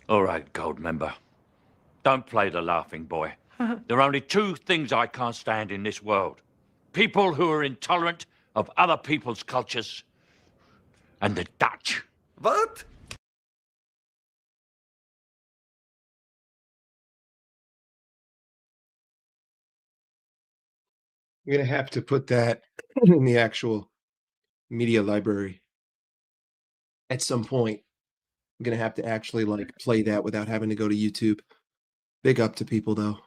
All right, gold member. Don't play the laughing boy. There are only two things I can't stand in this world. People who are intolerant of other people's cultures and the Dutch. What? I'm going to have to put that in the actual media library at some point. I'm going to have to actually like play that without having to go to YouTube. Big up to people though.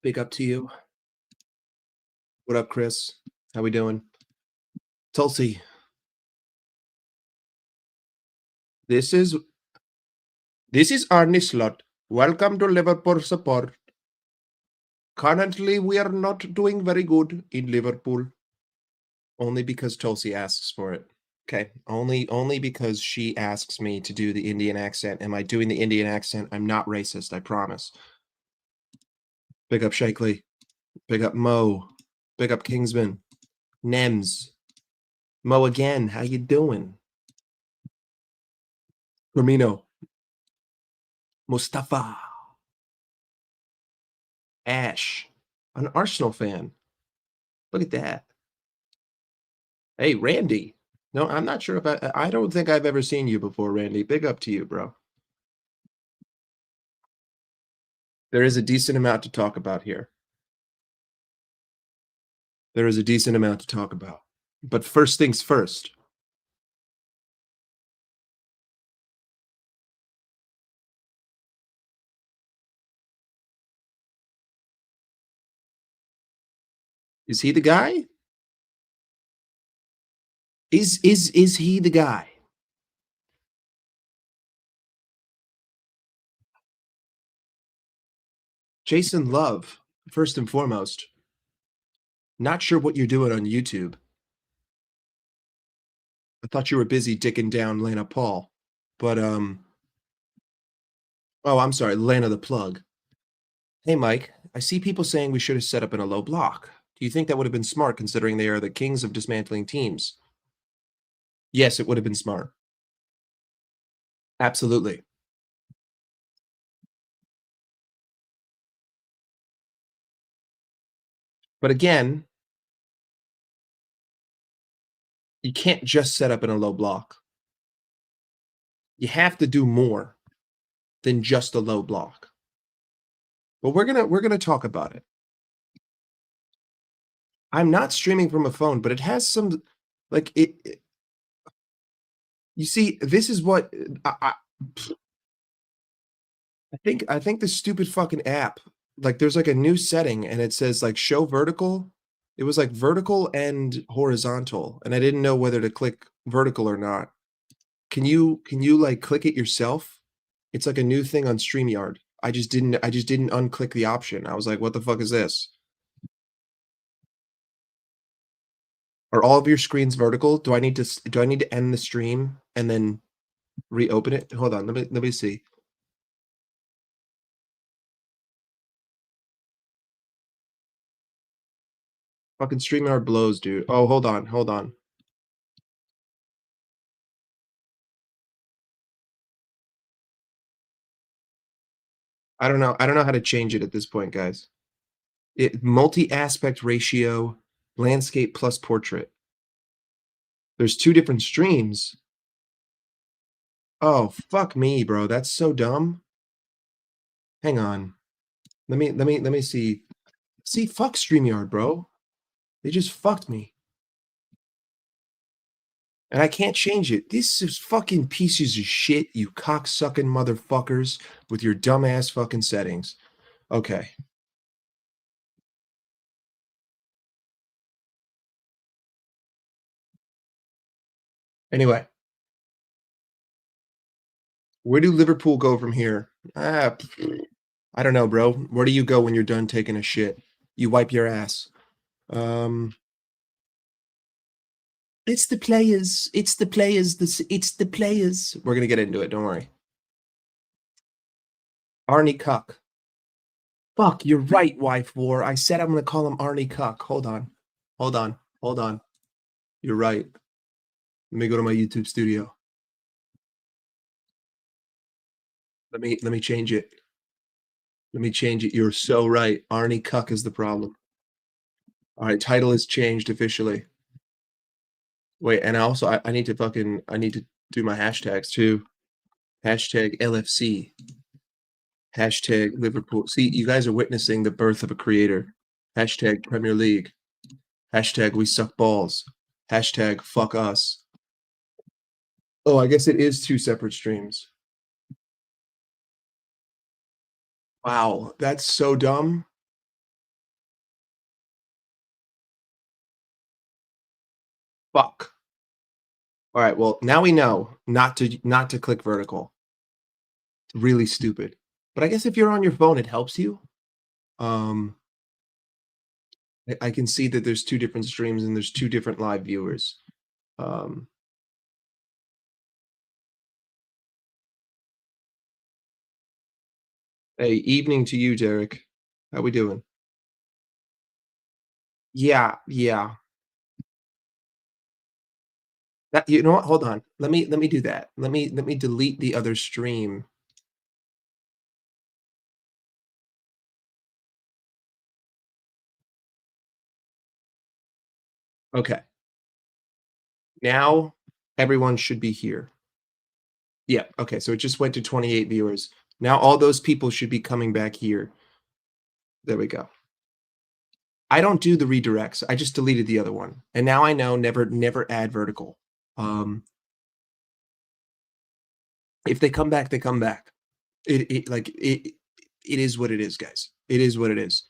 Big up to you. What up, Chris? How we doing? Tulsi. This is Arne Slot. Welcome to Liverpool support. Currently, we are not doing very good in Liverpool. Only because Tulsi asks for it. Okay, only because she asks me to do the Indian accent. Am I doing the Indian accent? I'm not racist, I promise. Big up Shakely. Big up Mo. Big up Kingsman. Nems. Mo again, how you doing? Firmino. Mustafa. Ash. An Arsenal fan. Look at that. Hey, Randy. No, I'm not sure if I don't think I've ever seen you before, Randy. Big up to you, bro. There is a decent amount to talk about here. There is a decent amount to talk about. But first things first. Is he the guy? Is he the guy? Jason Love, first and foremost. Not sure what you're doing on YouTube. I thought you were busy dicking down Lana Paul. But oh, I'm sorry, Lana the Plug. Hey Mike, I see people saying we should have set up in a low block. Do you think that would have been smart considering they are the kings of dismantling teams? Yes, it would have been smart. Absolutely. But again, you can't just set up in a low block. You have to do more than just a low block. But we're gonna talk about it. I'm not streaming from a phone, but it has some like it you see, this is what I think the stupid fucking app, like there's like a new setting and it says like show vertical. It was like vertical and horizontal, and I didn't know whether to click vertical or not. Can you like click it yourself? It's like a new thing on StreamYard. I just didn't unclick the option. I was like, what the fuck is this? Are all of your screens vertical? Do I need to end the stream and then reopen it? Hold on, let me see. Fucking StreamYard blows, dude. Oh, hold on. I don't know how to change it at this point, guys. Multi-aspect ratio, landscape plus portrait. There's two different streams. Oh, fuck me, bro. That's so dumb. Hang on. Let me see. See, fuck StreamYard, bro. They just fucked me. And I can't change it. This is fucking pieces of shit, you cocksucking motherfuckers with your dumbass fucking settings. Okay. Anyway. Where do Liverpool go from here? I don't know, bro. Where do you go when you're done taking a shit? You wipe your ass. It's the players. It's the players. It's the players. We're gonna get into it. Don't worry. Arne Cuck. Fuck, you're right, wife war. I said I'm gonna call him Arne Cuck. Hold on. You're right. Let me go to my YouTube studio. Let me change it. Let me change it. You're so right. Arne Cuck is the problem. All right, title is changed officially. Wait, and also I need to do my hashtags too. Hashtag LFC. Hashtag Liverpool. See, you guys are witnessing the birth of a creator. Hashtag Premier League. Hashtag we suck balls. Hashtag fuck us. Oh, I guess it is two separate streams. Wow, that's so dumb. Fuck. All right, well, now we know not to click vertical. It's really stupid. But I guess if you're on your phone, it helps you. Um, I can see that there's two different streams and there's two different live viewers. Um, hey, evening to you, Derek. How we doing? Yeah, yeah. That you know what? Hold on. Let me do that. Let me delete the other stream. Okay. Now everyone should be here. Yeah, okay, so it just went to 28 viewers. Now all those people should be coming back here. There we go. I don't do the redirects. I just deleted the other one. And now I know never add vertical. If they come back, they come back. It is what it is, guys. It is what it is.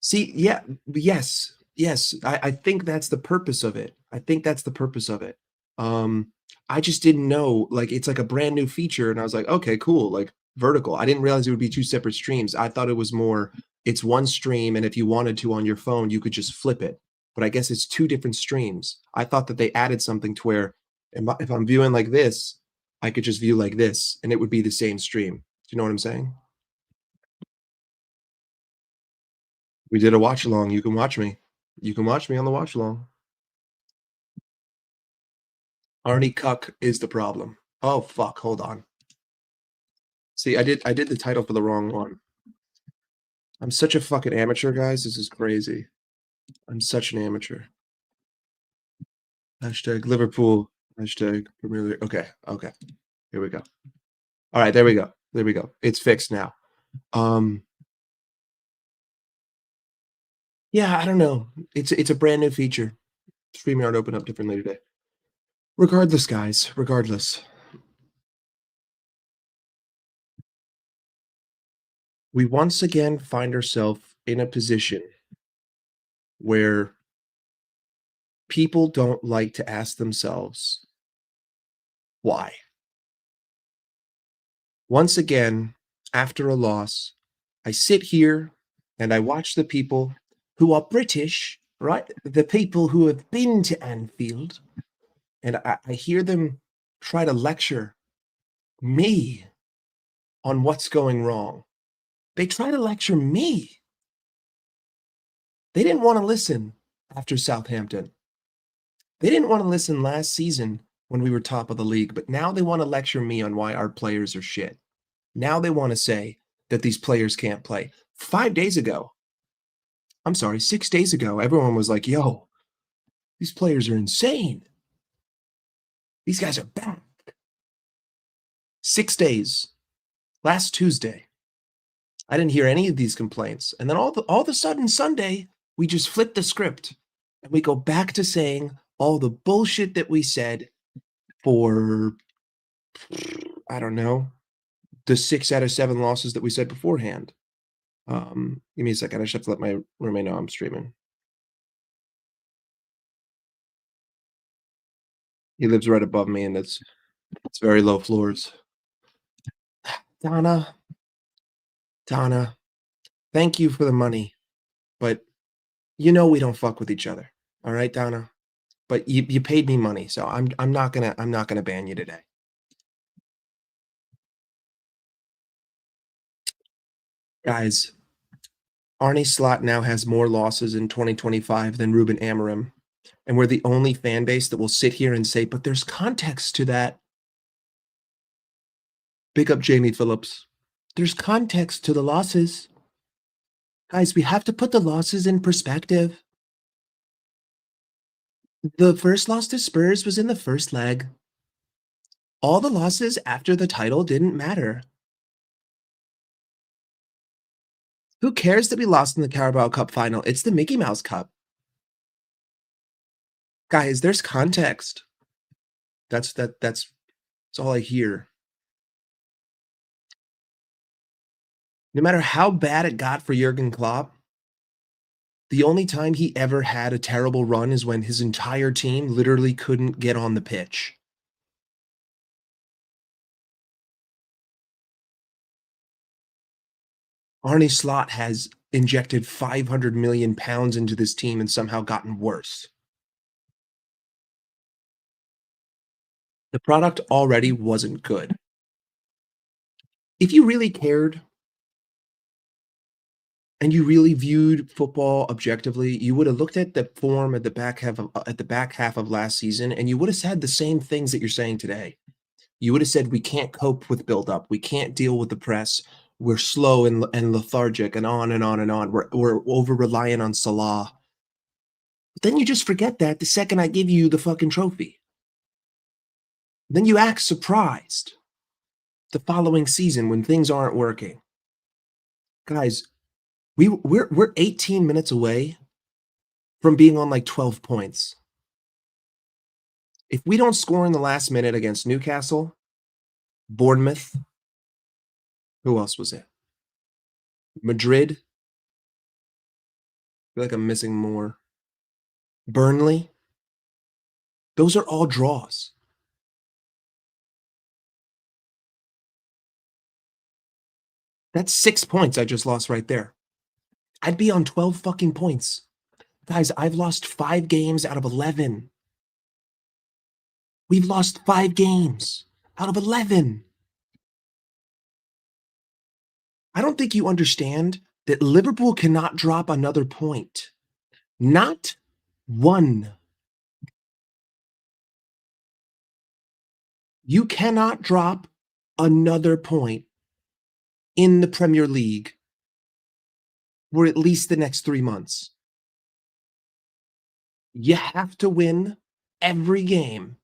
See, yeah, yes, yes. I think that's the purpose of it. I think that's the purpose of it. I just didn't know, like, it's like a brand new feature, and I was like, okay, cool, like vertical. I didn't realize it would be two separate streams. I thought it was more, it's one stream, and if you wanted to on your phone, you could just flip it. But I guess it's two different streams. I thought that they added something to where if I'm viewing like this, I could just view like this, and it would be the same stream. Do you know what I'm saying? We did a watch along. You can watch me. You can watch me on the watch along. Arnie Cuck is the problem. Oh fuck, hold on. See, I did the title for the wrong one. I'm such a fucking amateur, guys. This is crazy. I'm such an amateur. Hashtag Liverpool. Hashtag Premier League. Okay, okay. Here we go. All right, there we go. There we go. It's fixed now. Yeah, I don't know. It's a brand new feature. StreamYard opened up differently today. Regardless, guys, regardless. We once again find ourselves in a position where people don't like to ask themselves why. Once again, after a loss, I sit here and I watch the people who are British, right? The people who have been to Anfield, and I hear them try to lecture me on what's going wrong. They try to lecture me. They didn't want to listen after Southampton. They didn't want to listen last season when we were top of the league, but now they want to lecture me on why our players are shit. Now they want to say that these players can't play. 5 days ago, I'm sorry, 6 days ago, everyone was like, yo, these players are insane. These guys are bad. 6 days, last Tuesday, I didn't hear any of these complaints. And then all of a sudden, Sunday, we just flip the script and we go back to saying all the bullshit that we said for, I don't know, the 6 out of 7 losses that we said beforehand. Give me a second. I just have to let my roommate know I'm streaming. He lives right above me, and it's very low floors. Donna, thank you for the money, but you know we don't fuck with each other. All right, Donna? But you paid me money, so I'm not gonna ban you today. Guys, Arne Slot now has more losses in 2025 than Ruben Amorim And we're the only fan base that will sit here and say, but there's context to that. Big up Jamie Phillips. There's context to the losses. Guys, we have to put the losses in perspective. The first loss to Spurs was in the first leg. All the losses after the title didn't matter. Who cares that we lost in the Carabao Cup final? It's the Mickey Mouse Cup. Guys, there's context. That's all I hear. No matter how bad it got for Jurgen Klopp, the only time he ever had a terrible run is when his entire team literally couldn't get on the pitch. Arne Slot has injected 500 million pounds into this team and somehow gotten worse. The product already wasn't good. If you really cared and you really viewed football objectively, you would have looked at the form at the back half of last season, and you would have said the same things that you're saying today. You would have said, we can't cope with buildup. We can't deal with the press. We're slow and lethargic, and on and on and on. We're over reliant on Salah. But then you just forget that the second I give you the fucking trophy. Then you act surprised the following season when things aren't working. Guys, we're 18 minutes away from being on like 12 points. If we don't score in the last minute against Newcastle, Bournemouth, who else was it? Madrid. I feel like I'm missing more. Burnley. Those are all draws. That's 6 points I just lost right there. I'd be on 12 fucking points. Guys, I've lost 5 games out of 11. We've lost 5 games out of 11. I don't think you understand that Liverpool cannot drop another point. Not one. You cannot drop another point in the Premier League for at least the next 3 months. You have to win every game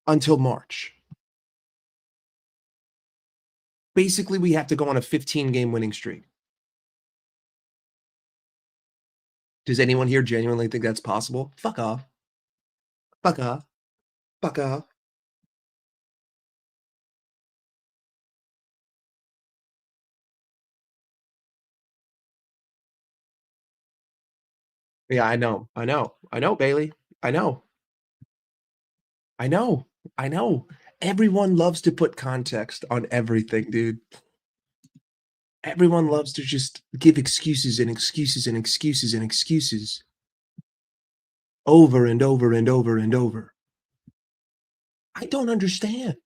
until March. Basically, we have to go on a 15-game winning streak. Does anyone here genuinely think that's possible? Fuck off. Fuck off. Fuck off. Yeah, I know, Bailey. I know. Everyone loves to put context on everything, dude. Everyone loves to just give excuses and excuses and excuses and excuses over and over and over and over. I don't understand.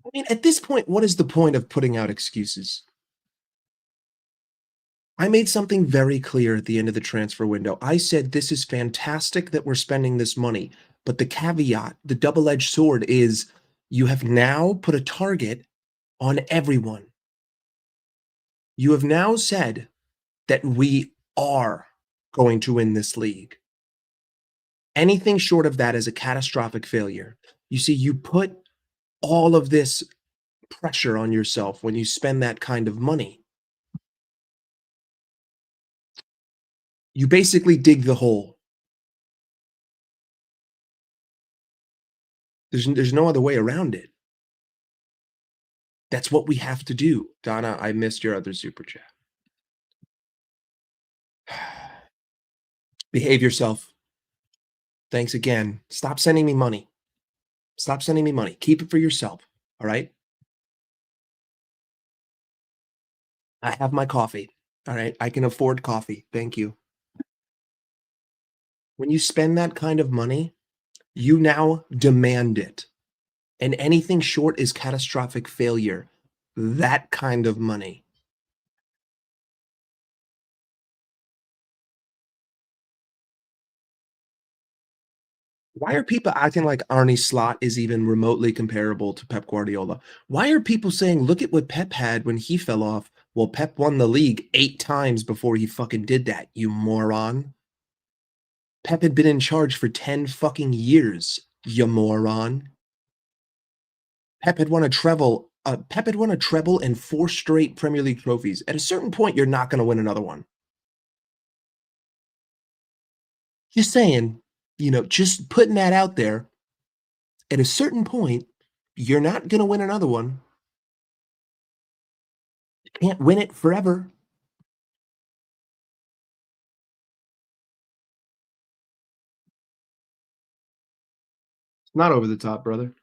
I mean, at this point, what is the point of putting out excuses? I made something very clear at the end of the transfer window. I said, this is fantastic that we're spending this money. But the caveat, the double-edged sword is you have now put a target on everyone. You have now said that we are going to win this league. Anything short of that is a catastrophic failure. You see, you put all of this pressure on yourself when you spend that kind of money. You basically dig the hole. There's no other way around it. That's what we have to do. Donna, I missed your other super chat. Behave yourself. Thanks again. Stop sending me money. Stop sending me money. Keep it for yourself. All right? I have my coffee. All right? I can afford coffee. Thank you. When you spend that kind of money, you now demand it. And anything short is catastrophic failure. That kind of money. Why are people acting like Arne Slot is even remotely comparable to Pep Guardiola? Why are people saying, look at what Pep had when he fell off? Well, Pep won the league 8 times before he fucking did that, you moron. Pep had been in charge for 10 fucking years, you moron. Pep had won a treble. Pep had won a treble and 4 straight Premier League trophies. At a certain point, you're not going to win another one. Just saying, just putting that out there. At a certain point, you're not going to win another one. You can't win it forever. It's not over the top, brother.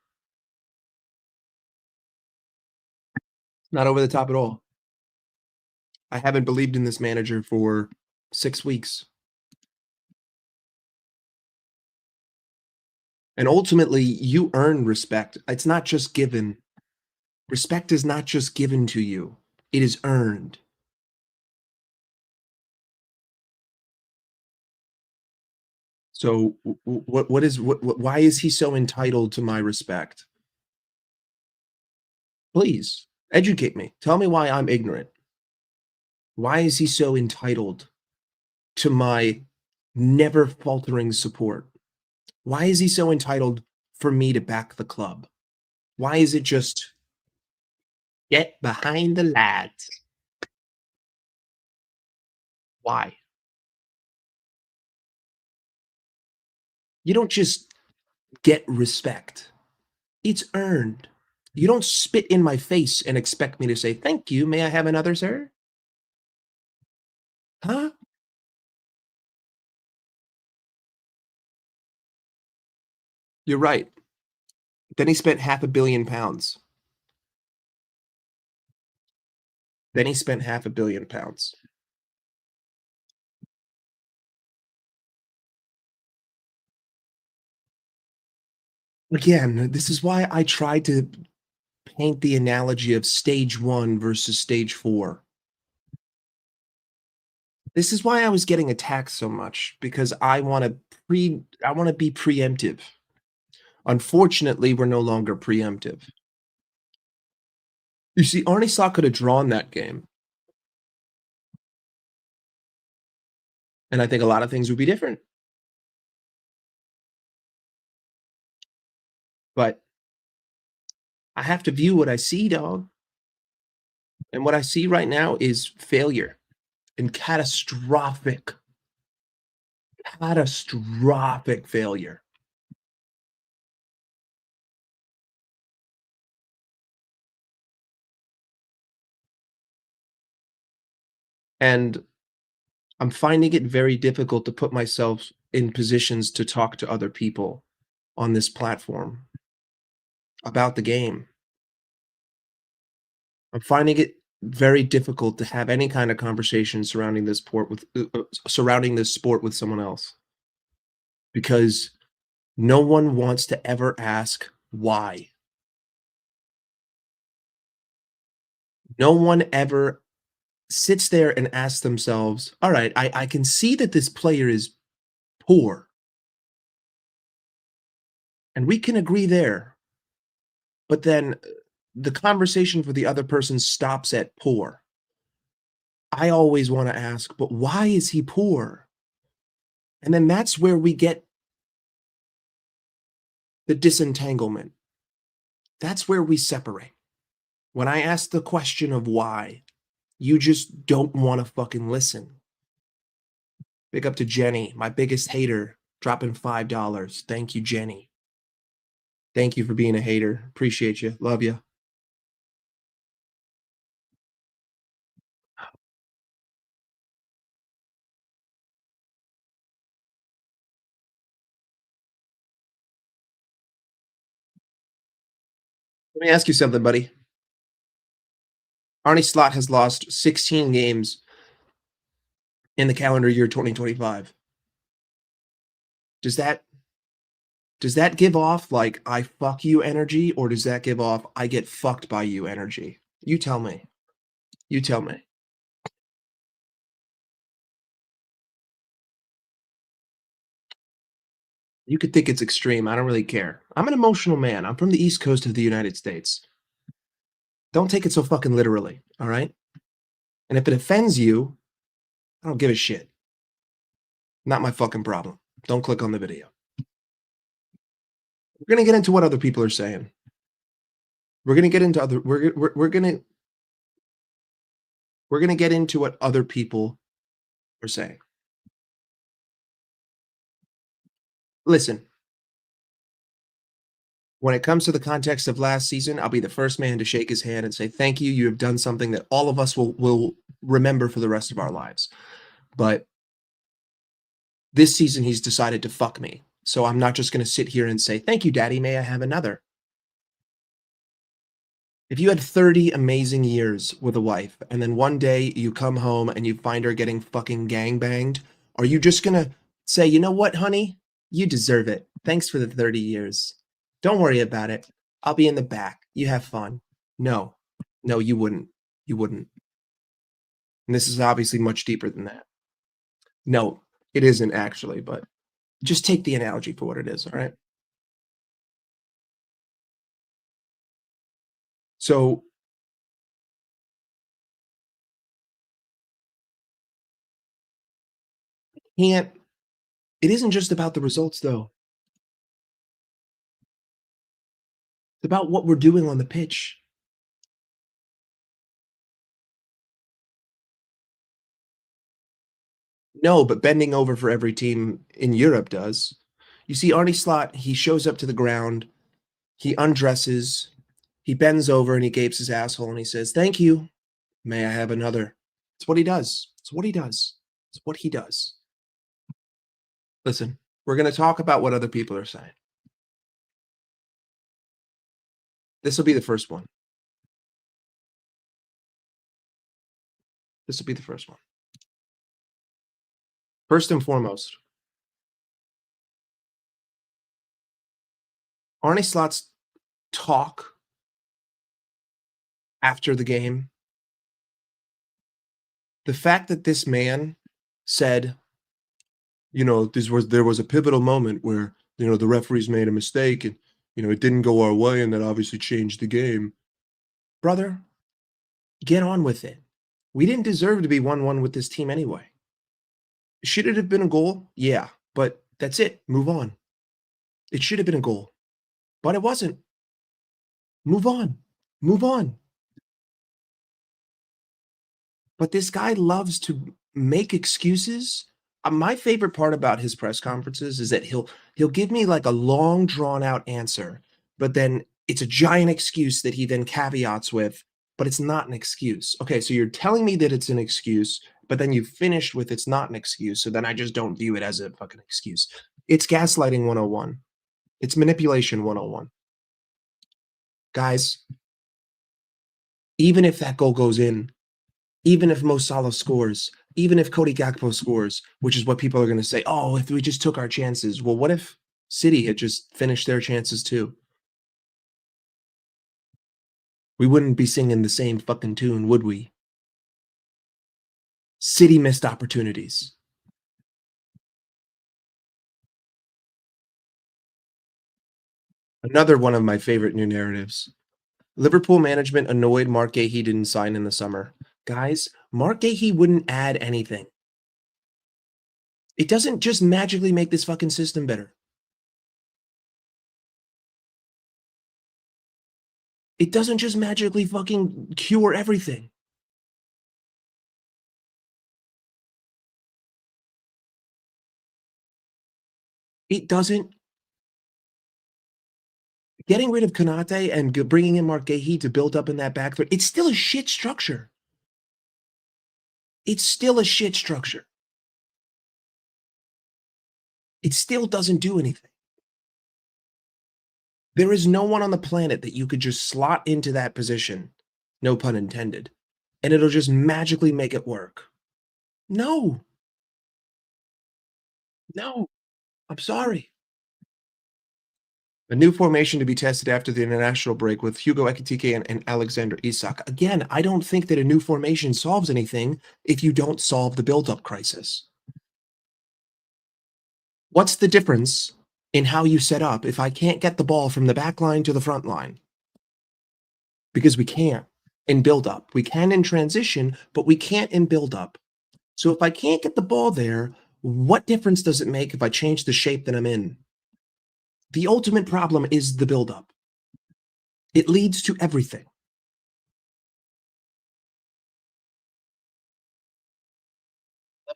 Not over the top at all. I haven't believed in this manager for 6 weeks. And ultimately, you earn respect. It's not just given. Respect is not just given to you. It is earned. So why is he so entitled to my respect? Please educate me. Tell me why I'm ignorant. Why is he so entitled to my never faltering support? Why is he so entitled for me to back the club? Why is it just get behind the lads? Why? You don't just get respect. It's earned. You don't spit in my face and expect me to say, "Thank you. May I have another, sir?" Huh? You're right. Then he spent £500 million. Then he spent £500 million. Again, this is why I tried to paint the analogy of stage 1 versus stage 4. This is why I was getting attacked so much, because I wanna be preemptive. Unfortunately, we're no longer preemptive. You see, Arne Slot could have drawn that game, and I think a lot of things would be different. But I have to view what I see, dog. And what I see right now is failure and catastrophic failure. And I'm finding it very difficult to put myself in positions to talk to other people on this platform about the game. I'm finding it very difficult to have any kind of conversation surrounding this sport with someone else, because no one wants to ever ask why. No one ever sits there and asks themselves, all right, I can see that this player is poor, and we can agree there. But then the conversation for the other person stops at poor. I always want to ask, but why is he poor? And then that's where we get the disentanglement. That's where we separate. When I ask the question of why, you just don't want to fucking listen. Big up to Jenny, my biggest hater, dropping $5. Thank you, Jenny. Thank you for being a hater. Appreciate you. Love you. Let me ask you something, buddy. Arne Slot has lost 16 games in the calendar year 2025. Does that give off like I fuck you energy, or does that give off I get fucked by you energy? You tell me. You tell me. You could think it's extreme. I don't really care. I'm an emotional man. I'm from the East Coast of the United States. Don't take it so fucking literally, all right? And if it offends you, I don't give a shit. Not my fucking problem. Don't click on the video. We're gonna get into what other people are saying. We're gonna get into other. We're gonna get into what other people are saying. Listen, when it comes to the context of last season, I'll be the first man to shake his hand and say thank you. You have done something that all of us will remember for the rest of our lives. But this season, he's decided to fuck me. So I'm not just going to sit here and say, thank you, Daddy. May I have another? If you had 30 amazing years with a wife and then one day you come home and you find her getting fucking gangbanged, are you just going to say, you know what, honey? You deserve it. Thanks for the 30 years. Don't worry about it. I'll be in the back. You have fun. No, no, you wouldn't. You wouldn't. And this is obviously much deeper than that. No, it isn't actually, but just take the analogy for what it is, all right? So it isn't just about the results though. It's about what we're doing on the pitch. No, but bending over for every team in Europe does. You see Arne Slot, he shows up to the ground, he undresses, he bends over and he gapes his asshole and he says, "Thank you. May I have another?" It's what he does. It's what he does. It's what he does. Listen, we're going to talk about what other people are saying. This will be the first one. This will be the first one. First and foremost, Arne Slot's talk after the game, the fact that this man said, you know, there was a pivotal moment where, you know, the referees made a mistake and, you know, it didn't go our way and that obviously changed the game. Brother, get on with it. We didn't deserve to be 1-1 with this team anyway. Should it have been a goal? Yeah, but that's it. Move on. It should have been a goal, but it wasn't. Move on. Move on. But this guy loves to make excuses. My favorite part about his press conferences is that he'll give me like a long drawn out answer, but then it's a giant excuse that he then caveats with, but it's not an excuse. Okay, so you're telling me that it's an excuse, but then you finished with it's not an excuse, so then I just don't view it as a fucking excuse. It's gaslighting 101. It's manipulation 101. Guys, even if that goal goes in, even if Mo Salah scores, even if Cody Gakpo scores, which is what people are going to say, oh, if we just took our chances. Well, what if City had just finished their chances too? We wouldn't be singing the same fucking tune, would we? City missed opportunities. Another one of my favorite new narratives. Liverpool management annoyed Mark Gahey didn't sign in the summer. Guys, Mark Gahey wouldn't add anything. It doesn't just magically make this fucking system better. It doesn't just magically fucking cure everything. It doesn't. Getting rid of Konate and bringing in Mark Gahey to build up in that back third, it's still a shit structure. It's still a shit structure. It still doesn't do anything. There is no one on the planet that you could just slot into that position, no pun intended, and it'll just magically make it work. No. No. I'm sorry. A new formation to be tested after the international break with Hugo Ekitike and Alexander Isak. Again, I don't think that a new formation solves anything if you don't solve the build-up crisis. What's the difference in how you set up if I can't get the ball from the back line to the front line? Because we can't in build-up. We can in transition, but we can't in build-up. So if I can't get the ball there, what difference does it make if I change the shape that I'm in? The ultimate problem is the build-up. It leads to everything.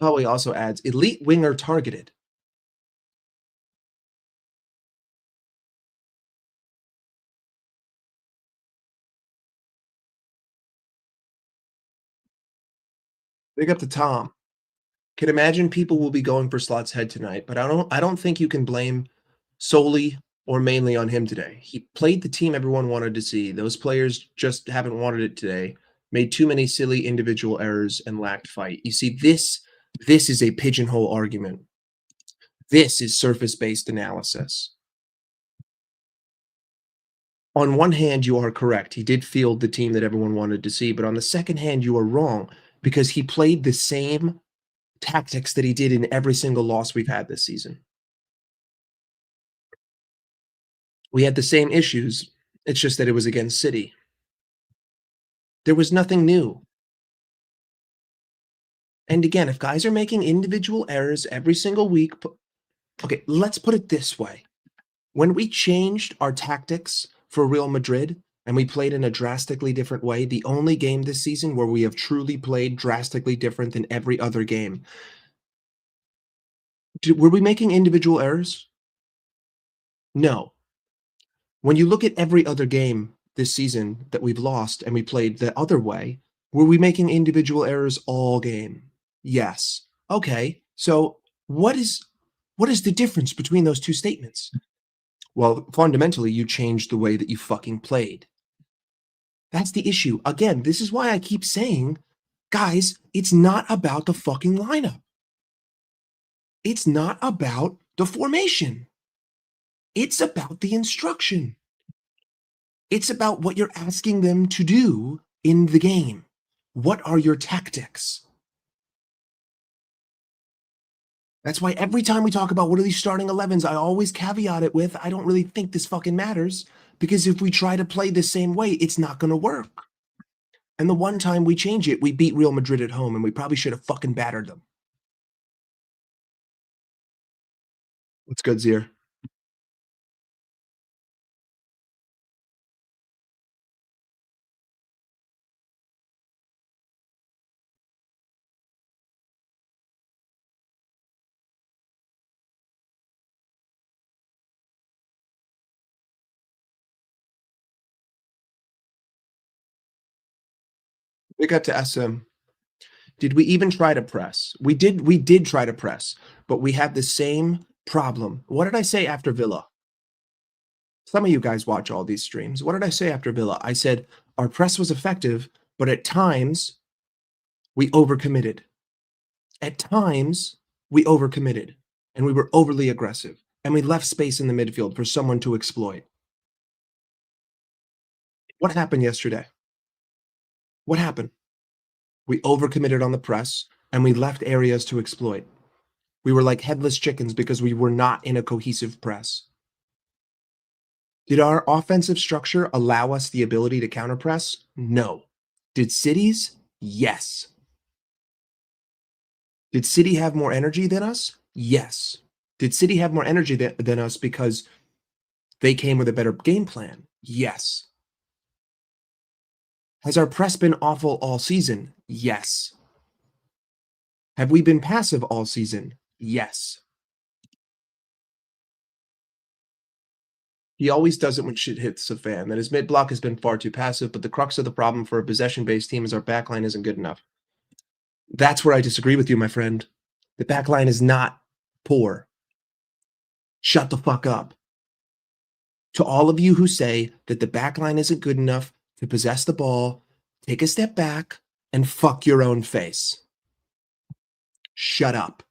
How he also adds elite winger targeted. Big up to Tom. Can imagine people will be going for Slot's head tonight, but I don't think you can blame solely or mainly on him today. He played the team everyone wanted to see. Those players just haven't wanted it today. Made too many silly individual errors and lacked fight. You see, this is a pigeonhole argument. This is surface-based analysis. On one hand, you are correct. He did field the team that everyone wanted to see, but on the second hand, you are wrong because he played the same tactics that he did in every single loss we've had this season. We had the same issues. It's just that it was against City. There was nothing new. And again, if guys are making individual errors every single week, okay, let's put it this way. When we changed our tactics for Real Madrid and we played in a drastically different way, the only game this season where we have truly played drastically different than every other game, were we making individual errors? No. When you look at every other game this season that we've lost and we played the other way, were we making individual errors all game? Yes. Okay. So what is the difference between those two statements? Well, fundamentally, you changed the way that you fucking played. That's the issue. Again, this is why I keep saying, guys, it's not about the fucking lineup. It's not about the formation. It's about the instruction. It's about what you're asking them to do in the game. What are your tactics? That's why every time we talk about what are these starting 11s, I always caveat it with, I don't really think this fucking matters, because if we try to play the same way, it's not going to work. And the one time we change it, we beat Real Madrid at home, and we probably should have fucking battered them. What's good, Zier? Big up to SM. Did we even try to press? We did try to press, but we had the same problem. What did I say after Villa? Some of you guys watch all these streams. What did I say after Villa? I said our press was effective, but at times we overcommitted. At times we overcommitted and we were overly aggressive and we left space in the midfield for someone to exploit. What happened yesterday? What happened? We overcommitted on the press and we left areas to exploit. We were like headless chickens because we were not in a cohesive press. Did our offensive structure allow us the ability to counterpress? No. Did City's? Yes. Did City have more energy than us? Yes. Did City have more energy than us because they came with a better game plan? Yes. Has our press been awful all season? Yes. Have we been passive all season? Yes. He always does it when shit hits the fan. That his mid block has been far too passive, but the crux of the problem for a possession-based team is our backline isn't good enough. That's where I disagree with you, my friend. The backline is not poor. Shut the fuck up. To all of you who say that the backline isn't good enough to possess the ball, take a step back and fuck your own face. Shut up.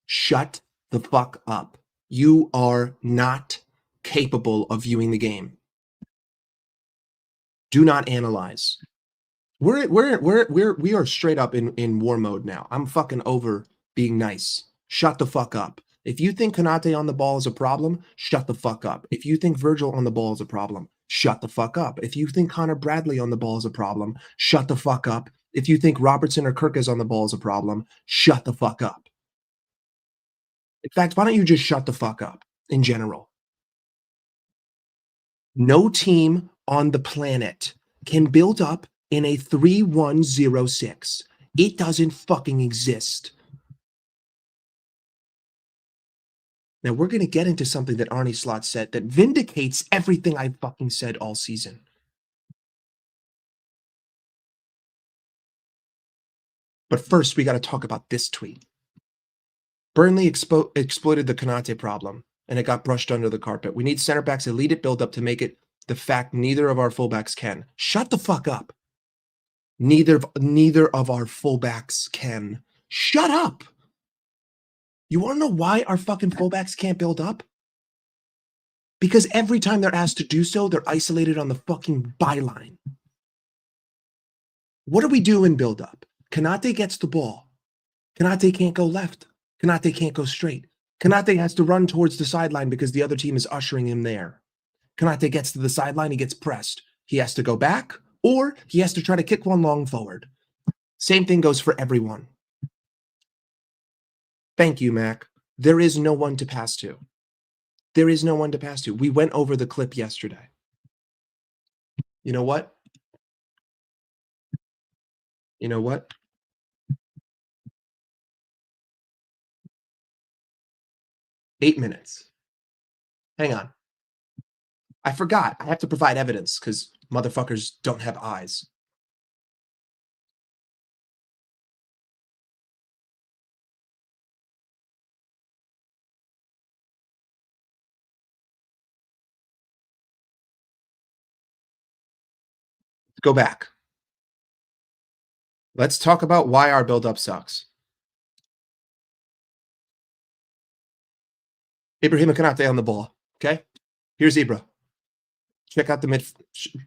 Shut the fuck up. You are not capable of viewing the game. Do not analyze. We are straight up in war mode now. I'm fucking over being nice. Shut the fuck up. If you think Konate on the ball is a problem, shut the fuck up. If you think Virgil on the ball is a problem, shut the fuck up. If you think Connor Bradley on the ball is a problem, shut the fuck up. If you think Robertson or Kirk is on the ball is a problem, shut the fuck up. In fact, why don't you just shut the fuck up in general? No team on the planet can build up in a 3-1-0-6. It doesn't fucking exist. Now, we're going to get into something that Arne Slot said that vindicates everything I fucking said all season. But first, we got to talk about this tweet. Burnley exploited the Konate problem, and it got brushed under the carpet. We need center backs elite at build-up to make it the fact neither of our fullbacks can. Shut the fuck up. Neither of our fullbacks can. Shut up. You want to know why our fucking fullbacks can't build up? Because every time they're asked to do so, they're isolated on the fucking byline. What do we do in build-up? Konate gets the ball. Konate can't go left. Konate can't go straight. Konate has to run towards the sideline because the other team is ushering him there. Konate gets to the sideline, he gets pressed. He has to go back, or he has to try to kick one long forward. Same thing goes for everyone. Thank you, Mac. There is no one to pass to. There is no one to pass to. We went over the clip yesterday. You know what? You know what? Eight minutes. Hang on. I forgot. I have to provide evidence because motherfuckers don't have eyes. Go back. Let's talk about why our build-up sucks. Ibrahima Konate on the ball. Okay? Here's Ibra. Check out the mid.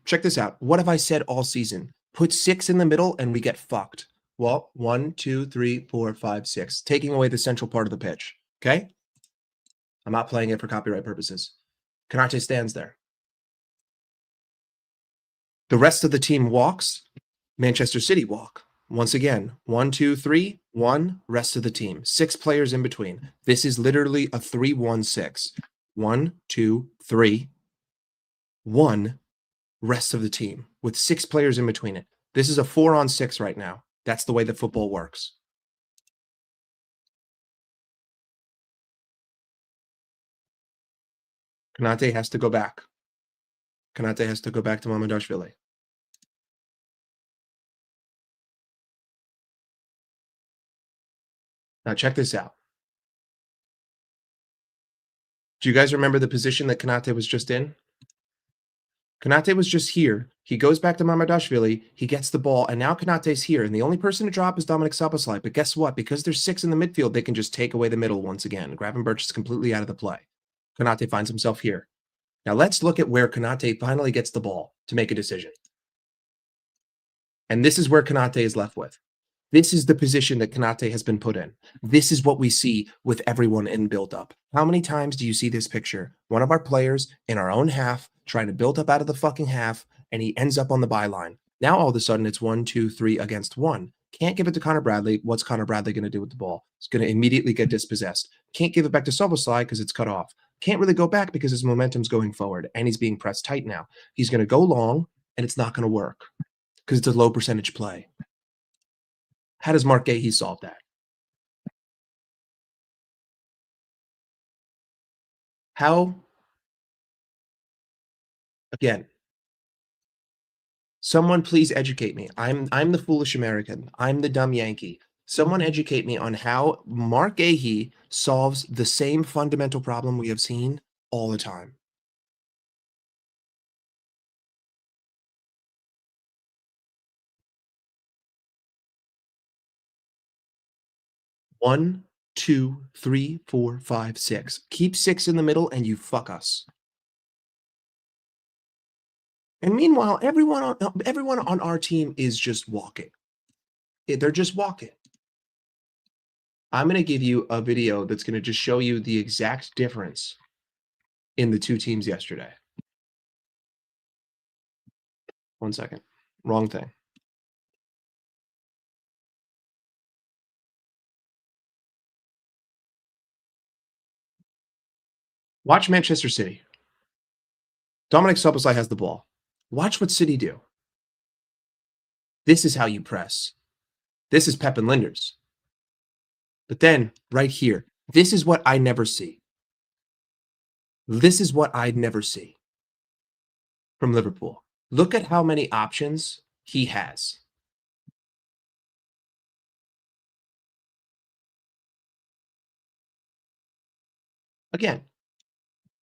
Check this out. What have I said all season? Put 6 in the middle and we get fucked. Well, 1, 2, 3, 4, 5, 6. Taking away the central part of the pitch. Okay? I'm not playing it for copyright purposes. Konate stands there. The rest of the team walks. Manchester City walk. Once again, 1, 2, 3, 1, rest of the team. 6 players in between. This is literally a 3-1-6. 1, 2, 3, 1, rest of the team with 6 players in between it. This is a 4-on-6 right now. That's the way that football works. Konate has to go back. Konate has to go back to Mamardashvili. Now check this out. Do you guys remember the position that Konate was just in? Konate was just here. He goes back to Mamardashvili. He gets the ball, and now Konate's here. And the only person to drop is Dominic Szoboszlai. But guess what? Because there's 6 in the midfield, they can just take away the middle once again. Gravenberch is completely out of the play. Konate finds himself here. Now let's look at where Konate finally gets the ball to make a decision. And this is where Konate is left with. This is the position that Konate has been put in. This is what we see with everyone in build-up. How many times do you see this picture? One of our players in our own half trying to build up out of the fucking half, and he ends up on the byline. Now all of a sudden it's 1, 2, 3 against 1. Can't give it to Connor Bradley. What's Connor Bradley going to do with the ball? It's going to immediately get dispossessed. Can't give it back to Szoboszlai because it's cut off. Can't really go back because his momentum's going forward, and he's being pressed tight now. He's going to go long, and it's not going to work because it's a low percentage play. How does Mark Gahey solve that? How? Again, someone please educate me. I'm the foolish American. I'm the dumb Yankee. Someone educate me on how Mark Gahey solves the same fundamental problem we have seen all the time. One, 2, 3, 4, 5, 6. Keep 6 in the middle and you fuck us. And meanwhile, everyone on our team is just walking. They're just walking. I'm going to give you a video that's going to just show you the exact difference in the two teams yesterday. 1 second. Wrong thing. Watch Manchester City. Dominic Szoboszlai has the ball. Watch what City do. This is how you press. This is Pep and Linders. But then, right here, this is what I never see. This is what I'd never see from Liverpool. Look at how many options he has. Again,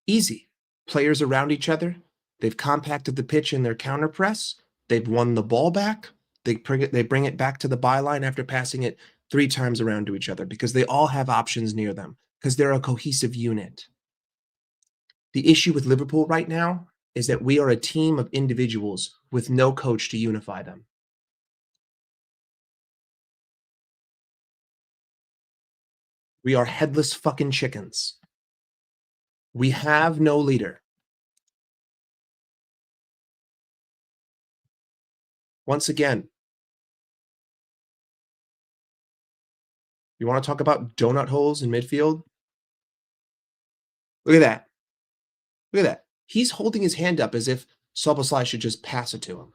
easy. Players around each other. They've compacted the pitch in their counter press. They've won the ball back. They bring it back to the byline after passing it 3 times around to each other because they all have options near them because they're a cohesive unit. The issue with Liverpool right now is that we are a team of individuals with no coach to unify them. We are headless fucking chickens. We have no leader. Once again, you want to talk about donut holes in midfield? Look at that. Look at that. He's holding his hand up as if Szoboszlai should just pass it to him.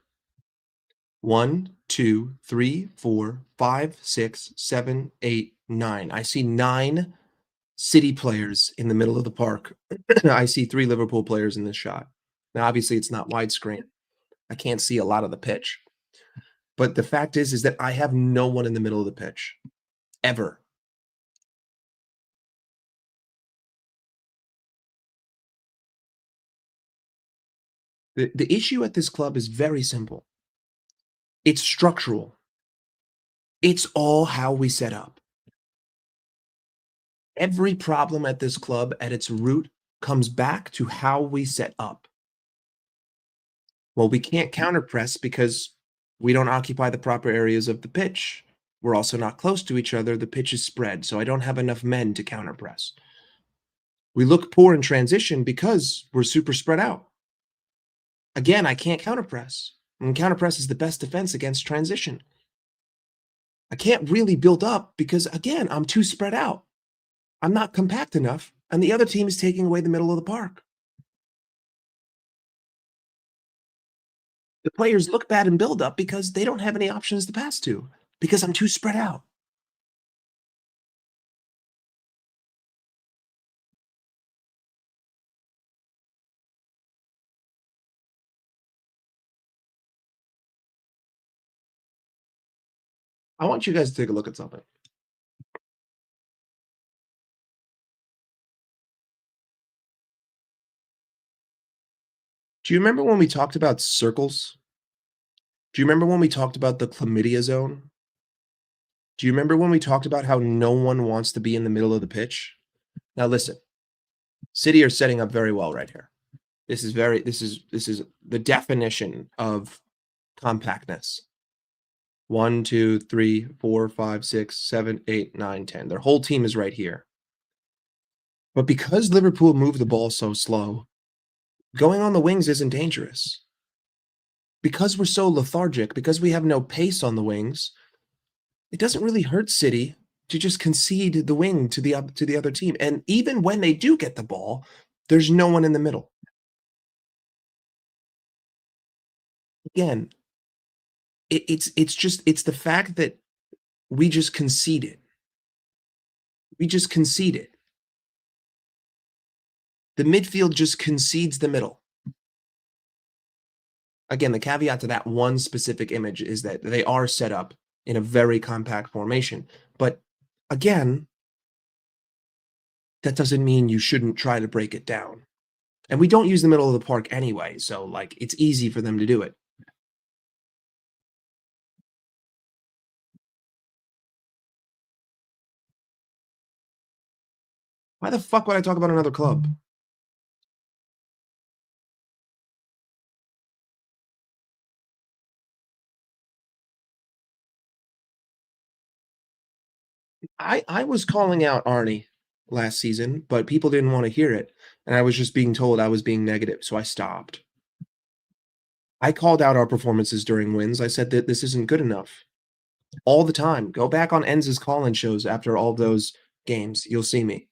1, 2, 3, 4, 5, 6, 7, 8, 9. I see 9 City players in the middle of the park. I see 3 Liverpool players in this shot. Now, obviously, it's not widescreen. I can't see a lot of the pitch. But the fact is that I have no one in the middle of the pitch. Ever. The issue at this club is very simple. It's structural. It's all how we set up. Every problem at this club at its root comes back to how we set up. Well, we can't counterpress because we don't occupy the proper areas of the pitch. We're also not close to each other. The pitch is spread, so I don't have enough men to counterpress. We look poor in transition because we're super spread out. Again, I can't counterpress. And counterpress is the best defense against transition. I can't really build up because, again, I'm too spread out. I'm not compact enough, and the other team is taking away the middle of the park. The players look bad in build up because they don't have any options to pass to because I'm too spread out. I want you guys to take a look at something. Do you remember when we talked about circles? Do you remember when we talked about the chlamydia zone? Do you remember when we talked about how no one wants to be in the middle of the pitch? Now listen, City are setting up very well right here. This is the definition of compactness. 1, 2, 3, 4, 5, 6, 7, 8, 9, 10. Their whole team is right here. But because Liverpool moved the ball so slow, going on the wings isn't dangerous. Because we're so lethargic, because we have no pace on the wings, it doesn't really hurt City to just concede the wing to the other team. And even when they do get the ball, there's no one in the middle. Again, it's the fact that we just conceded. We just conceded. The midfield just concedes the middle. Again, the caveat to that one specific image is that they are set up in a very compact formation. But again, that doesn't mean you shouldn't try to break it down. And we don't use the middle of the park anyway, so like it's easy for them to do it. Why the fuck would I talk about another club? I was calling out Arne last season, but people didn't want to hear it, and I was just being told I was being negative, so I stopped. I called out our performances during wins. I said that this isn't good enough. All the time. Go back on Enz's call-in shows after all those games. You'll see me.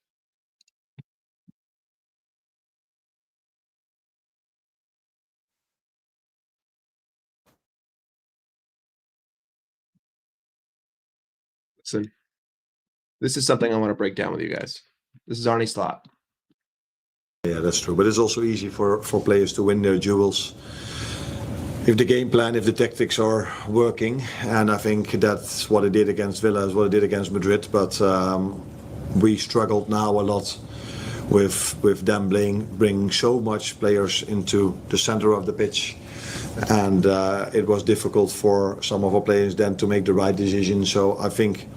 Listen, this is something I want to break down with you guys. This is Arne Slot. Yeah, that's true. But it's also easy for players to win their duels if the game plan, if the tactics are working. And I think that's what it did against Villa, is what it did against Madrid. But we struggled now a lot with them bringing so much players into the center of the pitch. And it was difficult for some of our players then to make the right decision. So I think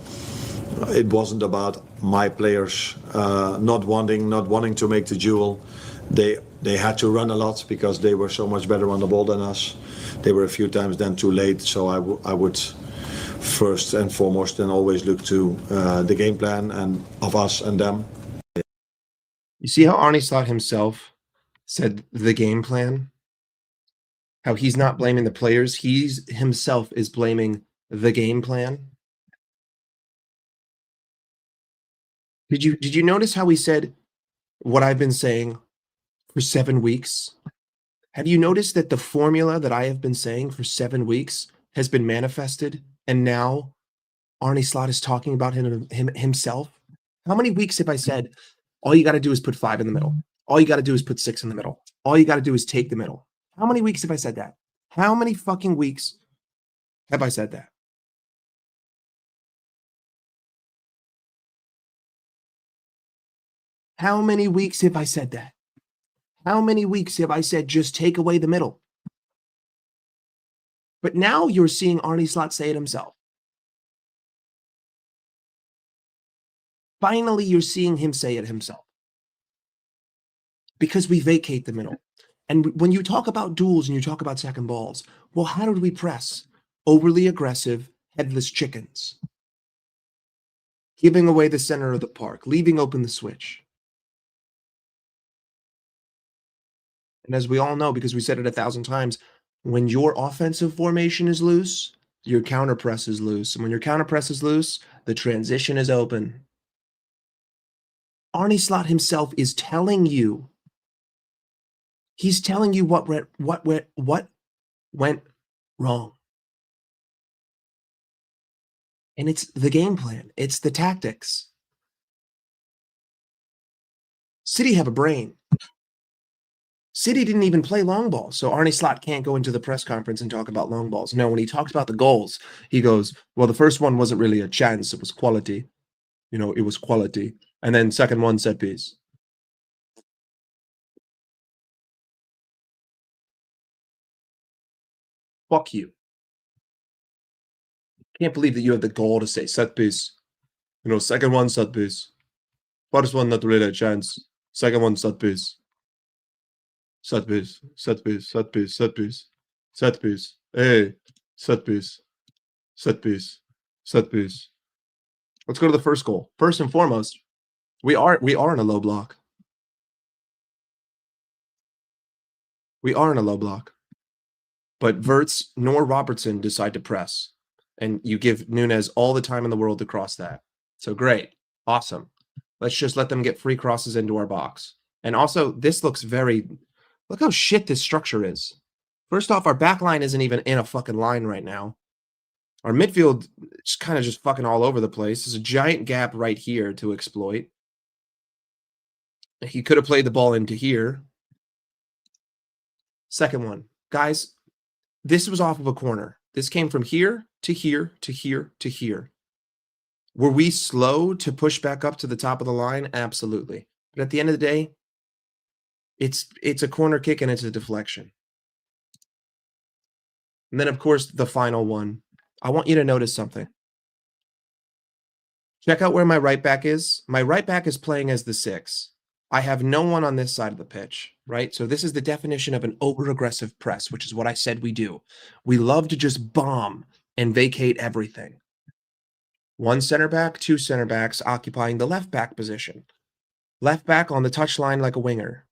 it wasn't about my players not wanting to make the duel. They had to run a lot because they were so much better on the ball than us. They were a few times then too late. So I would first and foremost then always look to the game plan and of us and them. You see how Arne Slot himself said the game plan? How he's not blaming the players. He's himself is blaming the game plan. Did you notice how he said what I've been saying for 7 weeks? Have you noticed that the formula that I have been saying for 7 weeks has been manifested, and now Arne Slot is talking about himself? How many weeks have I said, all you got to do is put 5 in the middle? All you got to do is put 6 in the middle. All you got to do is take the middle. How many weeks have I said that? How many fucking weeks have I said that? How many weeks have I said that? How many weeks have I said just take away the middle? But now you're seeing Arne Slot say it himself. Finally, you're seeing him say it himself. Because we vacate the middle. And when you talk about duels and you talk about second balls, well, how did we press? Overly aggressive, headless chickens. Giving away the center of the park, leaving open the switch. And as we all know, because we said it 1,000 times, when your offensive formation is loose, your counter press is loose. And when your counter press is loose, the transition is open. Arne Slot himself is telling you, he's telling you what went wrong. And it's the game plan. It's the tactics. City have a brain. City didn't even play long balls, so Arne Slot can't go into the press conference and talk about long balls. No, when he talks about the goals, he goes, well, the first one wasn't really a chance. It was quality. You know, it was quality. And then second one, set piece. Fuck you. Can't believe that you have the goal to say set piece. You know, second one, set piece. First one, not really a chance. Second one, set piece. Set piece, set piece, set piece, set piece, set piece. Hey, set piece, set piece, set piece. Let's go to the first goal. First and foremost, we are in a low block. We are in a low block. But Wirtz nor Robertson decide to press. And you give Nunes all the time in the world to cross that. So great. Awesome. Let's just let them get free crosses into our box. And also, this looks very... Look how shit this structure is. First off, our back line isn't even in a fucking line right now. Our midfield is kind of just fucking all over the place. There's a giant gap right here to exploit. He could have played the ball into here. Second one. Guys, this was off of a corner. This came from here to here to here to here. Were we slow to push back up to the top of the line? Absolutely. But at the end of the day, it's a corner kick and it's a deflection. And then, of course, the final one. I want you to notice something. Check out where my right back is. My right back is playing as the 6. I have no one on this side of the pitch, right? So this is the definition of an over-aggressive press, which is what I said we do. We love to just bomb and vacate everything. One center back, two center backs occupying the left back position. Left back on the touchline like a winger.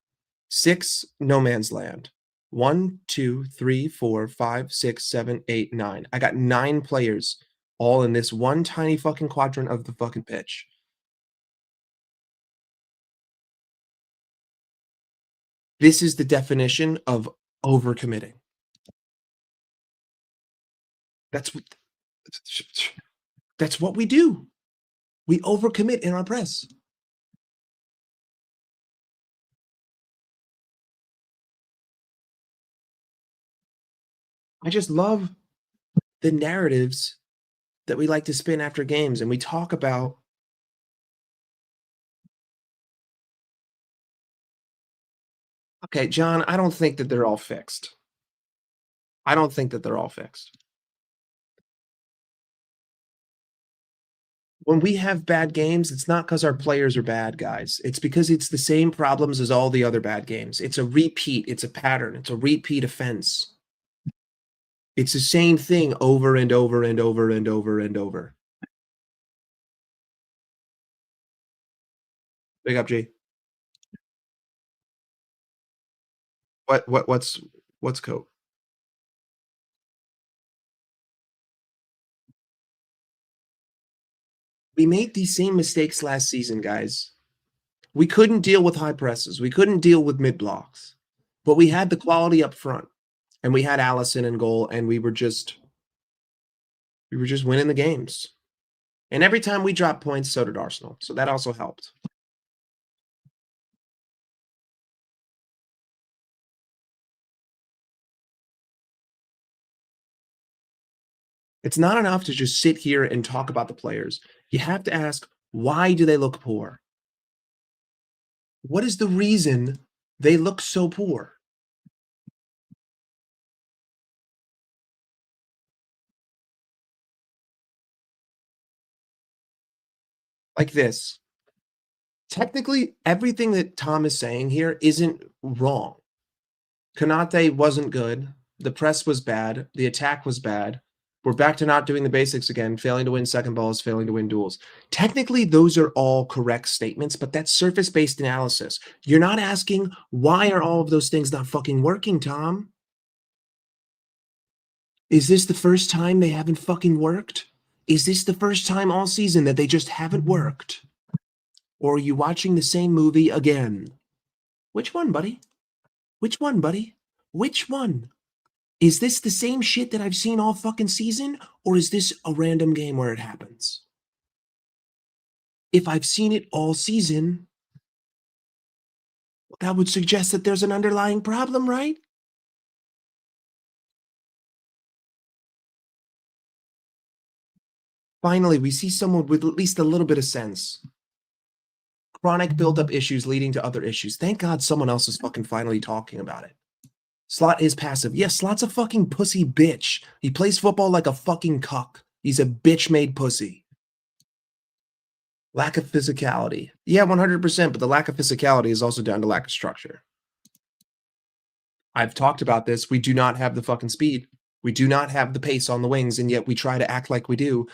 6 no man's land. 1, 2, 3, 4, 5, 6, 7, 8, 9. I got 9 players all in this one tiny fucking quadrant of the fucking pitch. This is the definition of overcommitting. That's what we do. We overcommit in our press. I just love the narratives that we like to spin after games, and we talk about okay, John, I don't think that they're all fixed. I don't think that they're all fixed. When we have bad games, it's not because our players are bad, guys. It's because it's the same problems as all the other bad games. It's a repeat. It's a pattern. It's a repeat offense. It's the same thing over and over and over and over and over. Big up, G. What's Coke? We made these same mistakes last season, guys. We couldn't deal with high presses. We couldn't deal with mid blocks, but we had the quality up front, and we had Allison in goal, and we were just winning the games. And every time we dropped points, so did Arsenal. So that also helped. It's not enough to just sit here and talk about the players. You have to ask, why do they look poor? What is the reason they look so poor? Like this. Technically, everything that Tom is saying here isn't wrong. Konate wasn't good. The press was bad. The attack was bad. We're back to not doing the basics again, failing to win second balls, failing to win duels. Technically, those are all correct statements, but that's surface-based analysis. You're not asking, why are all of those things not fucking working, Tom? Is this the first time they haven't fucking worked? Is this the first time all season that they just haven't worked? Or are you watching the same movie again? Which one, buddy? Which one, buddy? Which one? Is this the same shit that I've seen all fucking season, or is this a random game where it happens? If I've seen it all season, that would suggest that there's an underlying problem, right? Finally, we see someone with at least a little bit of sense. Chronic buildup issues leading to other issues. Thank God someone else is fucking finally talking about it. Slot is passive. Yes, Slot's a fucking pussy bitch. He plays football like a fucking cuck. He's a bitch-made pussy. Lack of physicality. Yeah, 100%, but the lack of physicality is also down to lack of structure. I've talked about this. We do not have the fucking speed. We do not have the pace on the wings, and yet we try to act like we do.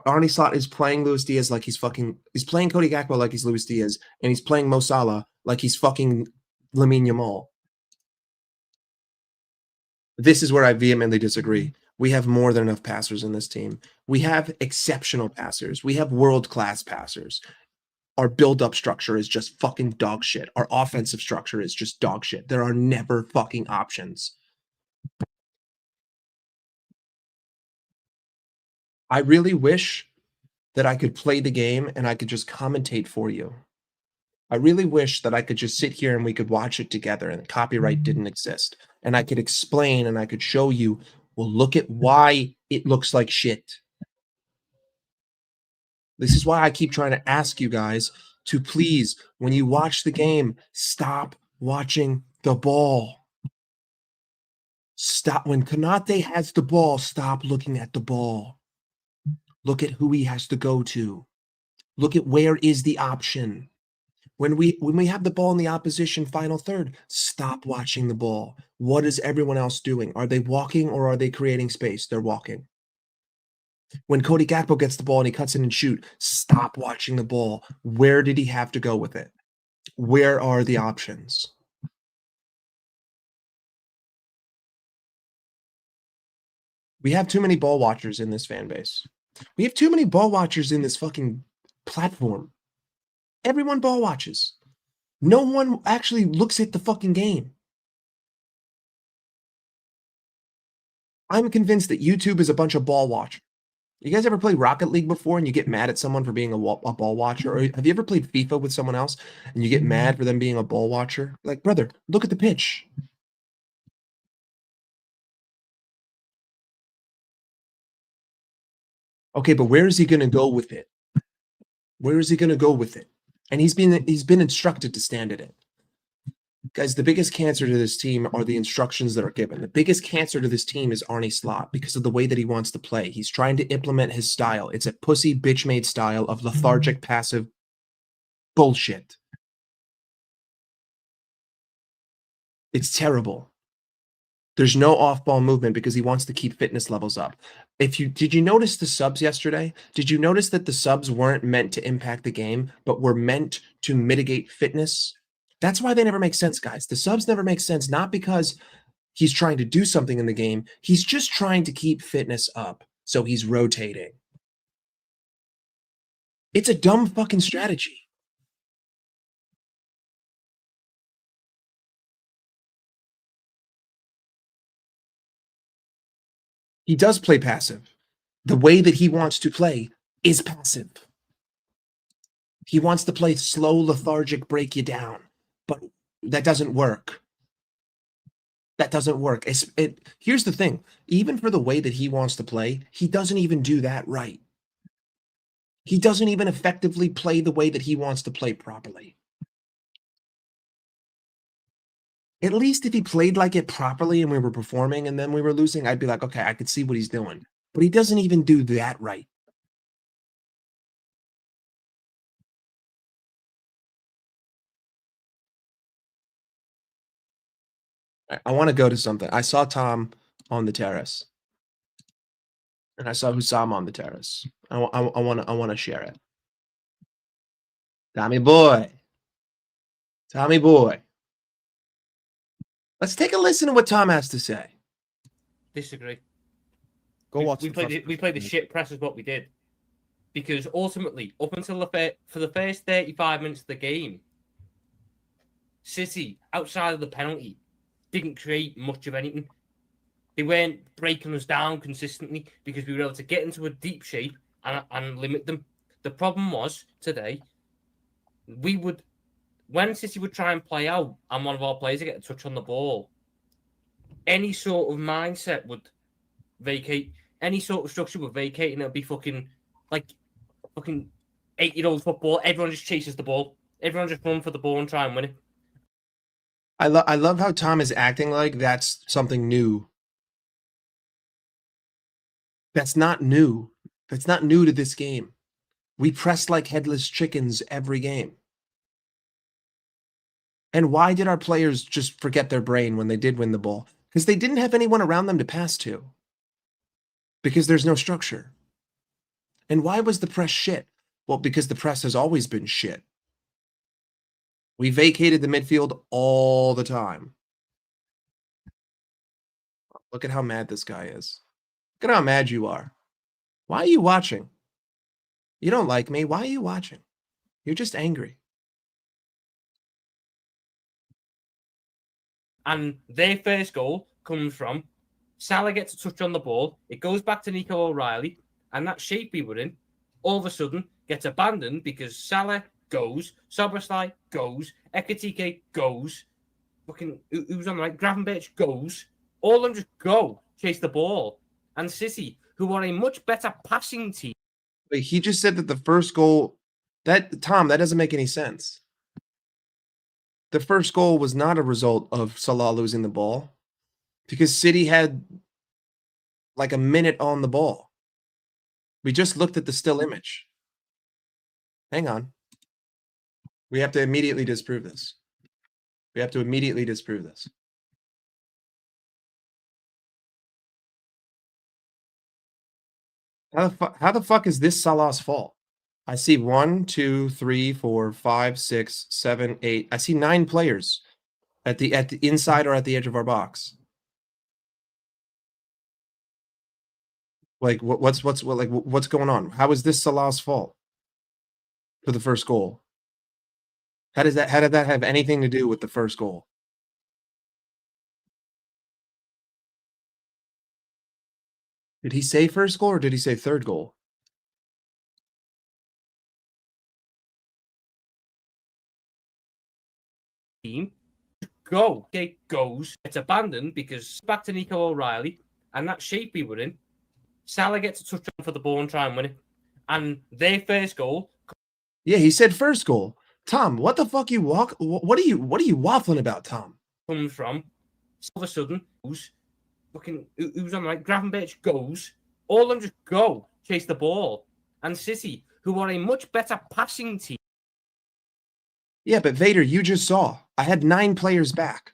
Arne Slot is playing Luis Diaz like he's playing Cody Gakpo like he's Luis Diaz, and he's playing Mo Salah like he's fucking Lamine Yamal. This is where I vehemently disagree. We have more than enough passers in this team. We have exceptional passers. We have world-class passers. Our build-up structure is just fucking dog shit. Our offensive structure is just dog shit. There are never fucking options. I really wish that I could play the game and I could just commentate for you. I really wish that I could just sit here and we could watch it together and the copyright didn't exist. And I could explain and I could show you, well, look at why it looks like shit. This is why I keep trying to ask you guys to please, when you watch the game, stop watching the ball. Stop. When Konate has the ball, stop looking at the ball. Look at who he has to go to. Look at where is the option. When we have the ball in the opposition final third, stop watching the ball. What is everyone else doing? Are they walking or are they creating space? They're walking. When Cody Gakpo gets the ball and he cuts in and shoot, stop watching the ball. Where did he have to go with it? Where are the options? We have too many ball watchers in this fan base. We have too many ball watchers in this fucking platform. Everyone ball watches. No one actually looks at the fucking game. I'm convinced that YouTube is a bunch of ball watchers. You guys ever play Rocket League before and you get mad at someone for being a ball watcher? Or have you ever played FIFA with someone else and you get mad for them being a ball watcher? Like, brother, look at the pitch. Okay, but where is he going to go with it? Where is he going to go with it? And he's been instructed to stand at it. Guys, the biggest cancer to this team are the instructions that are given. The biggest cancer to this team is Arne Slot because of the way that he wants to play. He's trying to implement his style. It's a pussy bitch-made style of lethargic, passive bullshit. It's terrible. There's no off-ball movement because he wants to keep fitness levels up. Did you notice the subs yesterday? Did you notice that the subs weren't meant to impact the game, but were meant to mitigate fitness? That's why they never make sense, guys. The subs never make sense, not because he's trying to do something in the game. He's just trying to keep fitness up. So he's rotating. It's a dumb fucking strategy. He does play passive. The way that he wants to play is passive. He wants to play slow, lethargic, break you down. But that doesn't work. That doesn't work. Here's the thing. Even for the way that he wants to play, he doesn't even do that right. He doesn't even effectively play the way that he wants to play properly. At least if he played like it properly and we were performing and then we were losing, I'd be like, okay, I could see what he's doing. But he doesn't even do that right. I want to go to something. I saw Tom on the terrace. And I saw Hussam on the terrace. I want to share it. Tommy boy. Tommy boy. Let's take a listen to what Tom has to say. Disagree. Go watch. We played the shit press is what we did, because ultimately, up until for the first 35 minutes of the game, City outside of the penalty didn't create much of anything. They weren't breaking us down consistently because we were able to get into a deep shape and limit them. The problem was today, when City would try and play out and one of our players would get a touch on the ball, any sort of mindset would vacate, any sort of structure would vacate, and it'll be fucking 8-year-old football. Everyone just chases the ball. Everyone just run for the ball and try and win it. I love how Tom is acting like that's something new. That's not new. That's not new to this game. We press like headless chickens every game. And why did our players just forget their brain when they did win the ball? Because they didn't have anyone around them to pass to. Because there's no structure. And why was the press shit? Well, because the press has always been shit. We vacated the midfield all the time. Look at how mad this guy is. Look at how mad you are. Why are you watching? You don't like me. Why are you watching? You're just angry. And their first goal comes from Salah gets a touch on the ball. It goes back to Nico O'Reilly. And that shape we were in, all of a sudden, gets abandoned because Salah goes, Soboslai goes, Ekitike goes, fucking who's on the right, Gravenberch goes. All of them just go, chase the ball. And City, who are a much better passing team. But he just said that the first goal, Tom, that doesn't make any sense. The first goal was not a result of Salah losing the ball because City had like a minute on the ball. We just looked at the still image. Hang on. We have to immediately disprove this. We have to immediately disprove this. How the fuck is this Salah's fault? I see 1, 2, 3, 4, 5, 6, 7, 8. I see 9 players at the inside or at the edge of our box. Like what's going on? How is this Salah's fault for the first goal? How did that have anything to do with the first goal? Did he say first goal or did he say third goal? Team go. Okay, goes. It's abandoned because back to Nico O'Reilly and that shape we were in. Salah gets a touch on for the ball and try and win it. And their first goal. Yeah, he said first goal. Tom, what the fuck what are you waffling about, Tom? Comes from all of a sudden who's on the right? Gravenberch goes. All of them just go chase the ball. And City, who are a much better passing team. Yeah, but Vader, you just saw. I had 9 players back.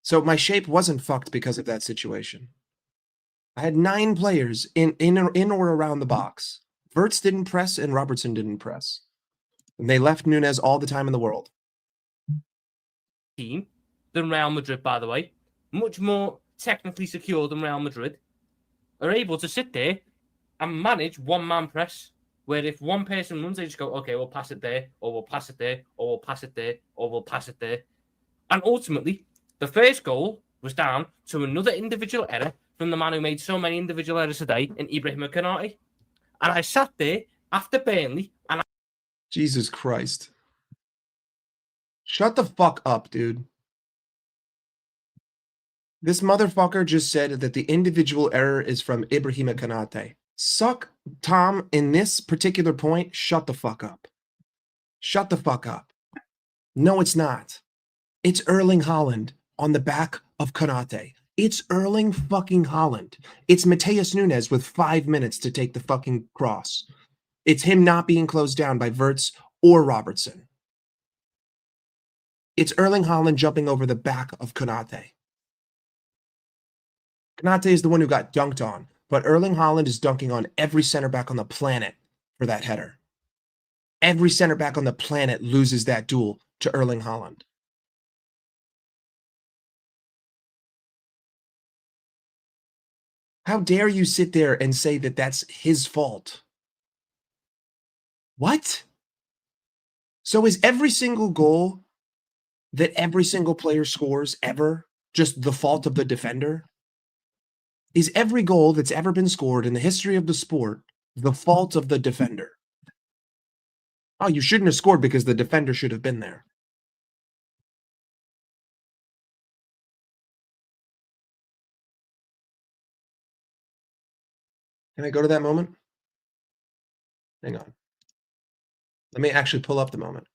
So my shape wasn't fucked because of that situation. I had 9 players in or around the box. Verts didn't press and Robertson didn't press. And they left Nunez all the time in the world. Team than Real Madrid, by the way, much more technically secure than Real Madrid, are able to sit there and manage one-man press, where if one person runs, they just go, okay, we'll pass it there, or we'll pass it there, or we'll pass it there, or we'll pass it there. And ultimately, the first goal was down to another individual error from the man who made so many individual errors today in Ibrahim Konate. And I sat there after Burnley and Jesus Christ. Shut the fuck up, dude. This motherfucker just said that the individual error is from Ibrahim Konate. Suck, Tom, in this particular point, shut the fuck up. Shut the fuck up. No, it's not. It's Erling Haaland on the back of Konate. It's Erling fucking Haaland. It's Mateus Nunes with 5 minutes to take the fucking cross. It's him not being closed down by Verts or Robertson. It's Erling Haaland jumping over the back of Konate. Konate is the one who got dunked on, but Erling Haaland is dunking on every center back on the planet for that header. Every center back on the planet loses that duel to Erling Haaland. How dare you sit there and say that that's his fault? What? So is every single goal that every single player scores ever just the fault of the defender? Is every goal that's ever been scored in the history of the sport the fault of the defender? Oh, you shouldn't have scored because the defender should have been there. Can I go to that moment? Hang on. Let me actually pull up the moment.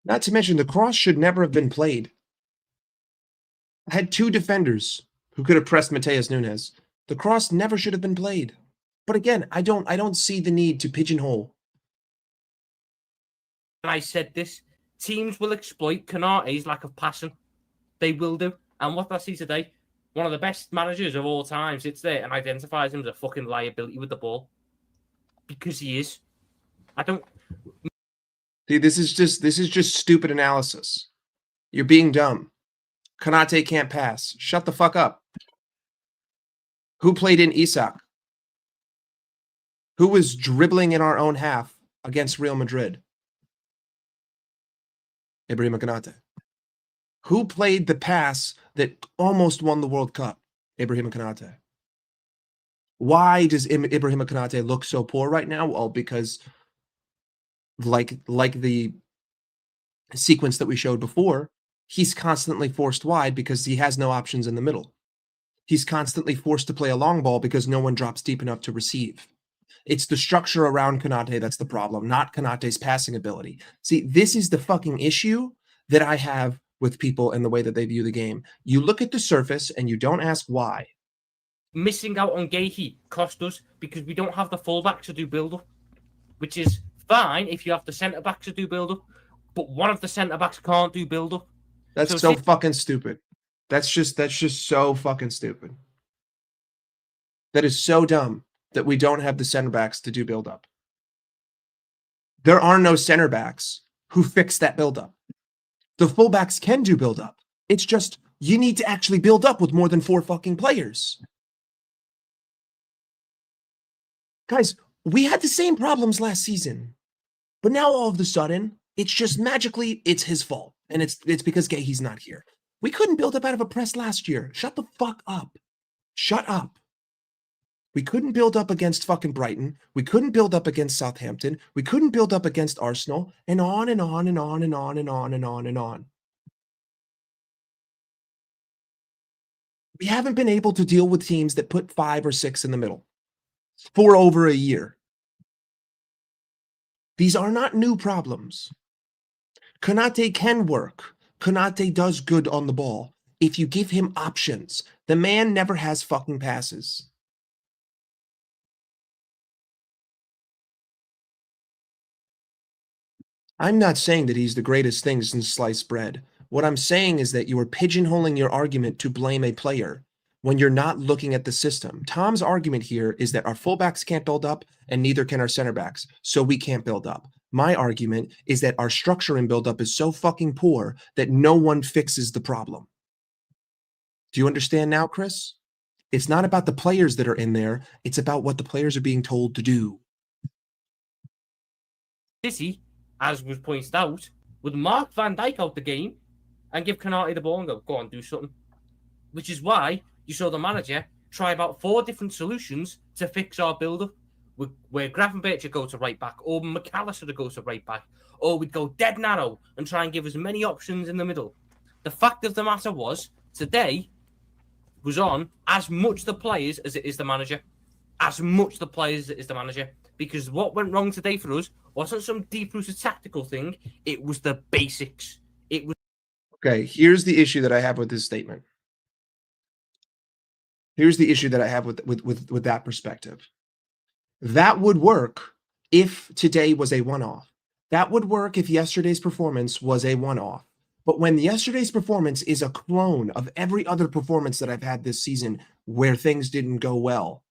Not to mention, the cross should never have been played. I had 2 defenders who could have pressed Mateus Nunes. The cross never should have been played. But again, I don't see the need to pigeonhole. I said this, teams will exploit Konate's lack of passing. They will do. And what I see today, one of the best managers of all time sits there and identifies him as a fucking liability with the ball. Because he is. I don't... See, this is just stupid analysis. You're being dumb. Konate can't pass. Shut the fuck up. Who played in Isak? Who was dribbling in our own half against Real Madrid? Ibrahim Konate. Who played the pass that almost won the World Cup? Ibrahim Konate. Why does Ibrahim Konate look so poor right now? Well, because like the sequence that we showed before, he's constantly forced wide because he has no options in the middle. He's constantly forced to play a long ball because no one drops deep enough to receive. It's the structure around Konate that's the problem, not Konate's passing ability. See, this is the fucking issue that I have with people and the way that they view the game. You look at the surface and you don't ask why. Missing out on Gahey cost us because we don't have the fullbacks to do build-up, which is fine if you have the centre-backs to do build-up, but one of the centre-backs can't do build-up. That's so fucking stupid. That's just so fucking stupid. That is so dumb that we don't have the center backs to do build up. There are no center backs who fix that build up. The fullbacks can do build up. It's just you need to actually build up with more than 4 fucking players. Guys, we had the same problems last season, but now all of a sudden, it's just magically it's his fault, and it's because Gahey's not here. We couldn't build up out of a press last year. Shut the fuck up. Shut up. We couldn't build up against fucking Brighton. We couldn't build up against Southampton. We couldn't build up against Arsenal, and on and on and on and on and on and on and on. We haven't been able to deal with teams that put 5 or 6 in the middle for over a year. These are not new problems. Konate can work. Konate does good on the ball. If you give him options, the man never has fucking passes. I'm not saying that he's the greatest thing since sliced bread. What I'm saying is that you are pigeonholing your argument to blame a player when you're not looking at the system. Tom's argument here is that our fullbacks can't build up and neither can our center backs, so we can't build up. My argument is that our structure in build up is so fucking poor that no one fixes the problem. Do you understand now, Chris? It's not about the players that are in there. It's about what the players are being told to do. City, as was pointed out, would mark Van Dijk out the game and give Konate the ball and go on, do something. Which is why you saw the manager try about 4 different solutions to fix our build-up. Where Gravenberch would go to right back, or McAllister would go to right back, or we'd go dead narrow and try and give as many options in the middle. The fact of the matter was, today was on as much the players as it is the manager. As much the players as it is the manager. Because what went wrong today for us wasn't some deep-rooted tactical thing, it was the basics. It was... Okay, here's the issue that I have with this statement. Here's the issue that I have with that perspective. That would work if today was a one-off. That would work if yesterday's performance was a one-off. But when yesterday's performance is a clone of every other performance that I've had this season where things didn't go well,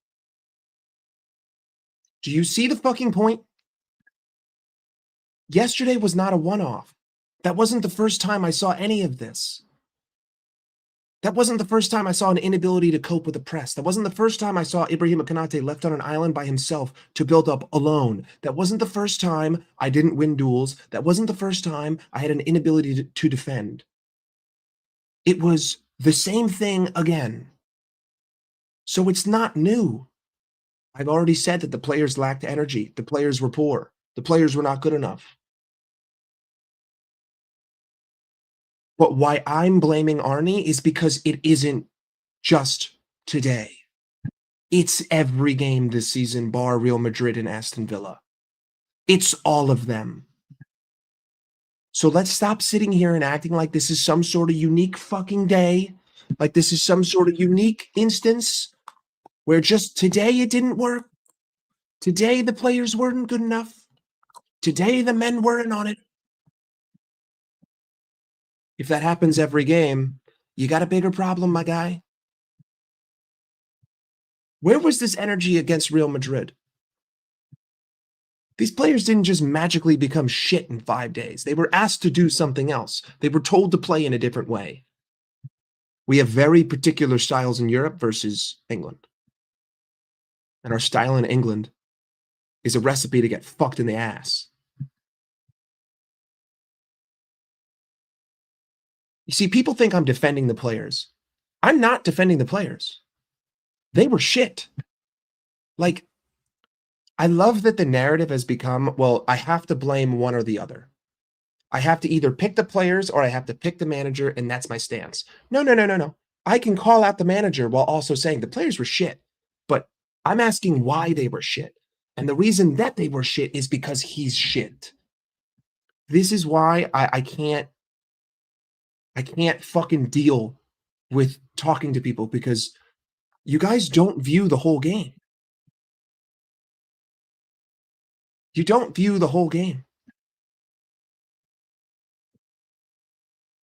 do you see the fucking point? Yesterday was not a one-off. That wasn't the first time I saw any of this. That wasn't the first time I saw an inability to cope with the press. That wasn't the first time I saw Ibrahima Konate left on an island by himself to build up alone. That wasn't the first time I didn't win duels. That wasn't the first time I had an inability to defend. It was the same thing again. So it's not new. I've already said that the players lacked energy. The players were poor. The players were not good enough. But why I'm blaming Arne is because it isn't just today. It's every game this season, bar Real Madrid and Aston Villa. It's all of them. So let's stop sitting here and acting like this is some sort of unique fucking day, like this is some sort of unique instance where just today it didn't work. Today the players weren't good enough. Today the men weren't on it. If that happens every game, you got a bigger problem, my guy. Where was this energy against Real Madrid? These players didn't just magically become shit in 5 days. They were asked to do something else. They were told to play in a different way. We have very particular styles in Europe versus England. And our style in England is a recipe to get fucked in the ass. You see, people think I'm defending the players. I'm not defending the players. They were shit. Like, I love that the narrative has become, well, I have to blame one or the other. I have to either pick the players or I have to pick the manager, and that's my stance. No. I can call out the manager while also saying the players were shit. But I'm asking why they were shit. And the reason that they were shit is because he's shit. This is why I can't fucking deal with talking to people, because you guys don't view the whole game. You don't view the whole game.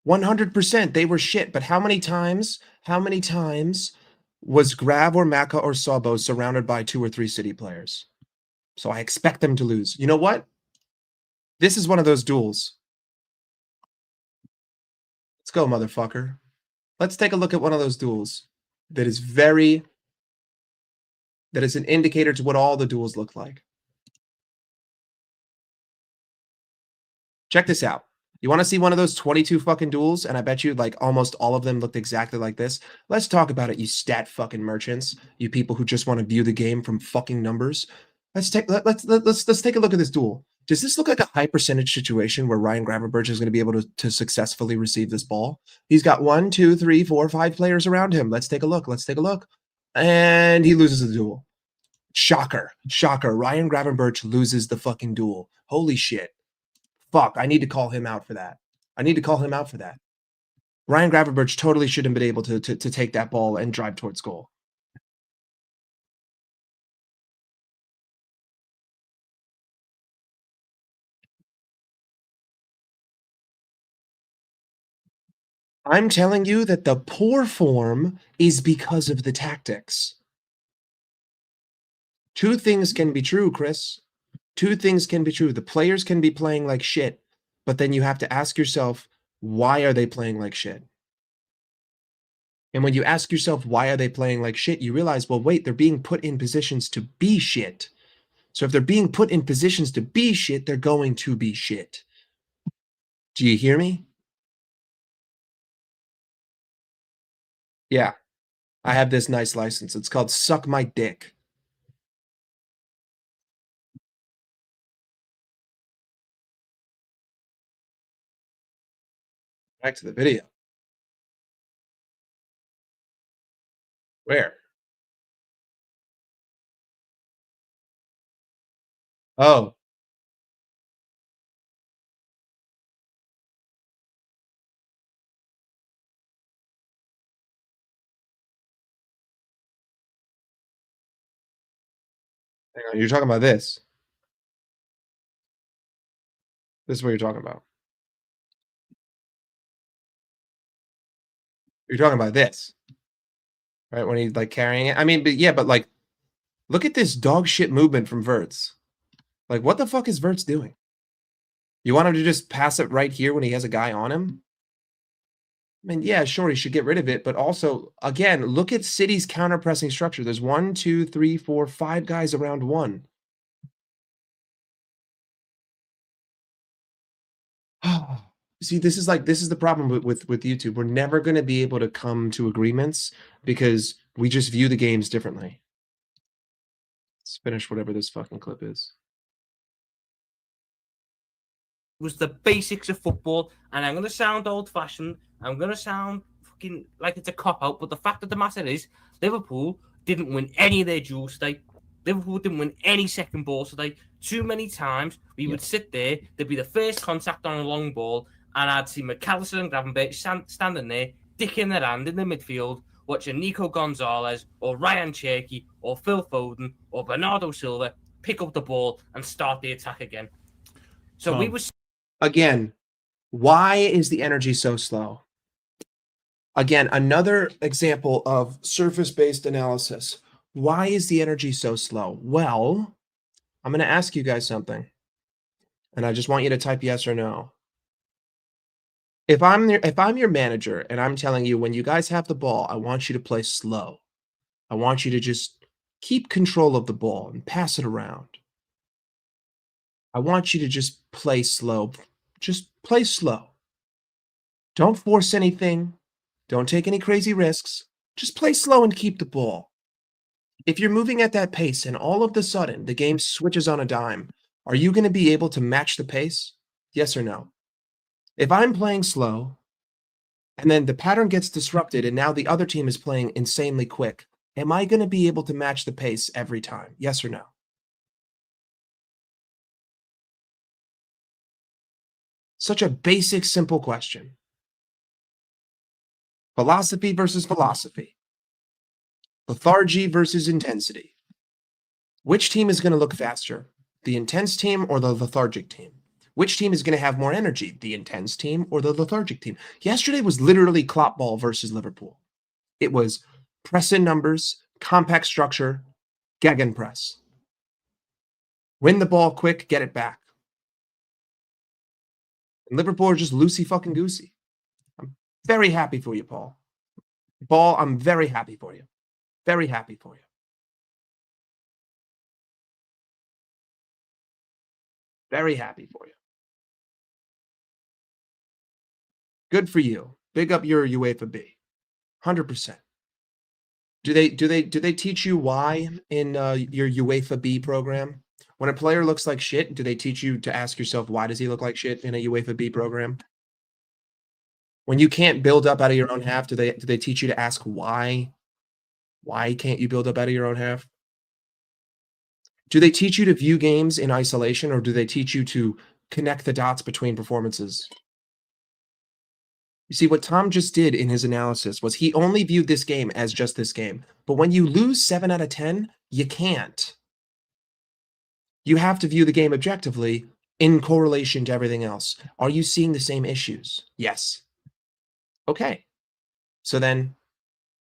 100% they were shit, but how many times was Grav or Maka or Sabo surrounded by 2 or 3 City players? So I expect them to lose. You know what? This is one of those duels. Let's go, motherfucker. Let's take a look at one of those duels that is an indicator to what all the duels look like. Check this out. You want to see one of those 22 fucking duels? And I bet you like almost all of them looked exactly like this. Let's talk about it, you stat fucking merchants. You people who just want to view the game from fucking numbers. Let's take a look at this duel. Does this look like a high percentage situation where Ryan Gravenberch is going to be able to successfully receive this ball? He's got 1, 2, 3, 4, 5 players around him. Let's take a look. And he loses the duel. Shocker. Ryan Gravenberch loses the fucking duel. Holy shit. Fuck, I need to call him out for that. Ryan Gravenberch totally shouldn't have been able to take that ball and drive towards goal. I'm telling you that the poor form is because of the tactics. 2 things can be true, Chris. 2 things can be true. The players can be playing like shit, but then you have to ask yourself, why are they playing like shit? And when you ask yourself, why are they playing like shit? You realize, well, wait, they're being put in positions to be shit. So if they're being put in positions to be shit, they're going to be shit. Do you hear me? Yeah, I have this nice license. It's called Suck My Dick. Back to the video. Where? Oh. Hang on, you're talking about this. This is what you're talking about. You're talking about this. Right, when he's like carrying it. I mean, but like, look at this dog shit movement from Verts. Like, what the fuck is Verts doing? You want him to just pass it right here when he has a guy on him? I mean, yeah, sure, he should get rid of it, but also, again, look at City's counter-pressing structure. There's 1, 2, 3, 4, 5 guys around 1. See, this is the problem with YouTube. We're never going to be able to come to agreements because we just view the games differently. Let's finish whatever this fucking clip is. Was the basics of football, and I'm going to sound old-fashioned. I'm going to sound fucking like it's a cop-out, but the fact of the matter is, Liverpool didn't win any of their duels today. Liverpool didn't win any second balls today. Too many times we would sit there, there'd be the first contact on a long ball, and I'd see McAllister and Gravenberch standing there, dick in their hand in the midfield, watching Nico Gonzalez or Ryan Cherky or Phil Foden or Bernardo Silva pick up the ball and start the attack again. So we were... Again, why is the energy so slow? Again, another example of surface-based analysis. Why is the energy so slow? Well, I'm going to ask you guys something, and I just want you to type yes or no. If I'm your manager and I'm telling you, when you guys have the ball, I want you to play slow. I want you to just keep control of the ball and pass it around. I want you to just play slow. Just play slow. Don't force anything. Don't take any crazy risks. Just play slow and keep the ball. If you're moving at that pace and all of a sudden the game switches on a dime, are you going to be able to match the pace? Yes or no? If I'm playing slow and then the pattern gets disrupted and now the other team is playing insanely quick, am I going to be able to match the pace every time? Yes or no? Such a basic, simple question. Philosophy versus philosophy. Lethargy versus intensity. Which team is going to look faster? The intense team or the lethargic team? Which team is going to have more energy? The intense team or the lethargic team? Yesterday was literally Klopp ball versus Liverpool. It was press in numbers, compact structure, gegenpress. Win the ball quick, get it back. And Liverpool are just loosey fucking goosey. I'm very happy for you, Paul. Paul, I'm very happy for you. Very happy for you. Very happy for you. Good for you. Big up your UEFA B. 100%. Do they teach you why in your UEFA B program? When a player looks like shit, do they teach you to ask yourself, why does he look like shit in a UEFA B program? When you can't build up out of your own half, do they teach you to ask why? Why can't you build up out of your own half? Do they teach you to view games in isolation, or do they teach you to connect the dots between performances? You see, what Tom just did in his analysis was he only viewed this game as just this game. But when you lose 7 out of 10, you can't. You have to view the game objectively in correlation to everything else. Are you seeing the same issues? Yes. Okay. So then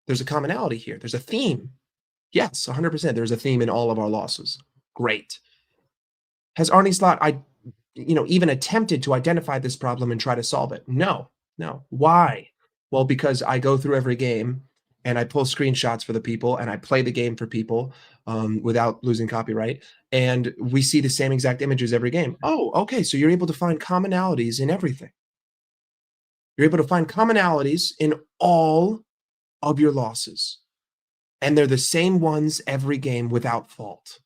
there's a commonality here. There's a theme. Yes, 100%. There's a theme in all of our losses. Great. Has Arne Slot, even attempted to identify this problem and try to solve it? No. Why? Well, because I go through every game and I pull screenshots for the people and I play the game for people without losing copyright. And we see the same exact images every game. Oh, okay. So you're able to find commonalities in everything. You're able to find commonalities in all of your losses. And they're the same ones every game without fault.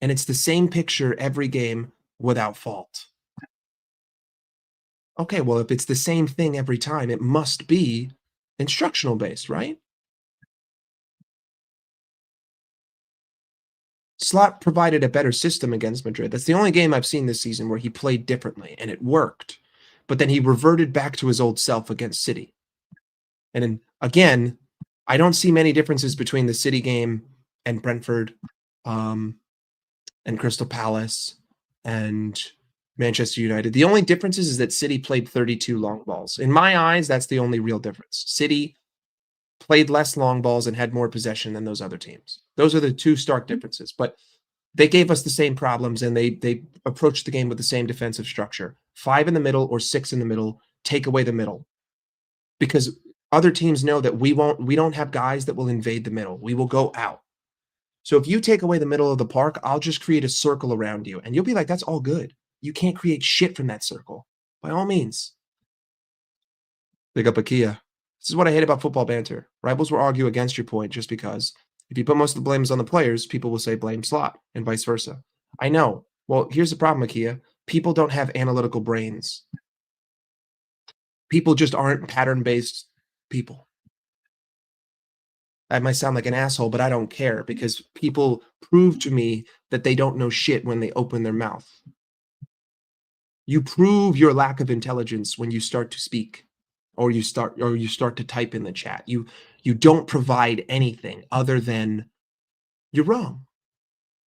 And it's the same picture every game without fault. Okay, well, if it's the same thing every time, it must be instructional based, right? Slot provided a better system against Madrid. That's the only game I've seen this season where he played differently, and it worked. But then he reverted back to his old self against City. And then, again, I don't see many differences between the City game and Brentford and Crystal Palace and Manchester United. The only difference is that City played 32 long balls. In my eyes, that's the only real difference. City played less long balls and had more possession than those other teams. Those are the two stark differences. But they gave us the same problems, and they approached the game with the same defensive structure. 5 in the middle or 6 in the middle. Take away the middle. Because other teams know that we don't have guys that will invade the middle. We will go out. So if you take away the middle of the park, I'll just create a circle around you. And you'll be like, that's all good. You can't create shit from that circle. By all means. Big up Ikea. This is what I hate about football banter. Rivals will argue against your point just because. If you put most of the blames on the players, people will say blame Slot and vice versa. I know. Well, here's the problem, Ikea. People don't have analytical brains. People just aren't pattern-based people. I might sound like an asshole, but I don't care because people prove to me that they don't know shit when they open their mouth. You prove your lack of intelligence when you start to speak or you start to type in the chat. You don't provide anything other than you're wrong.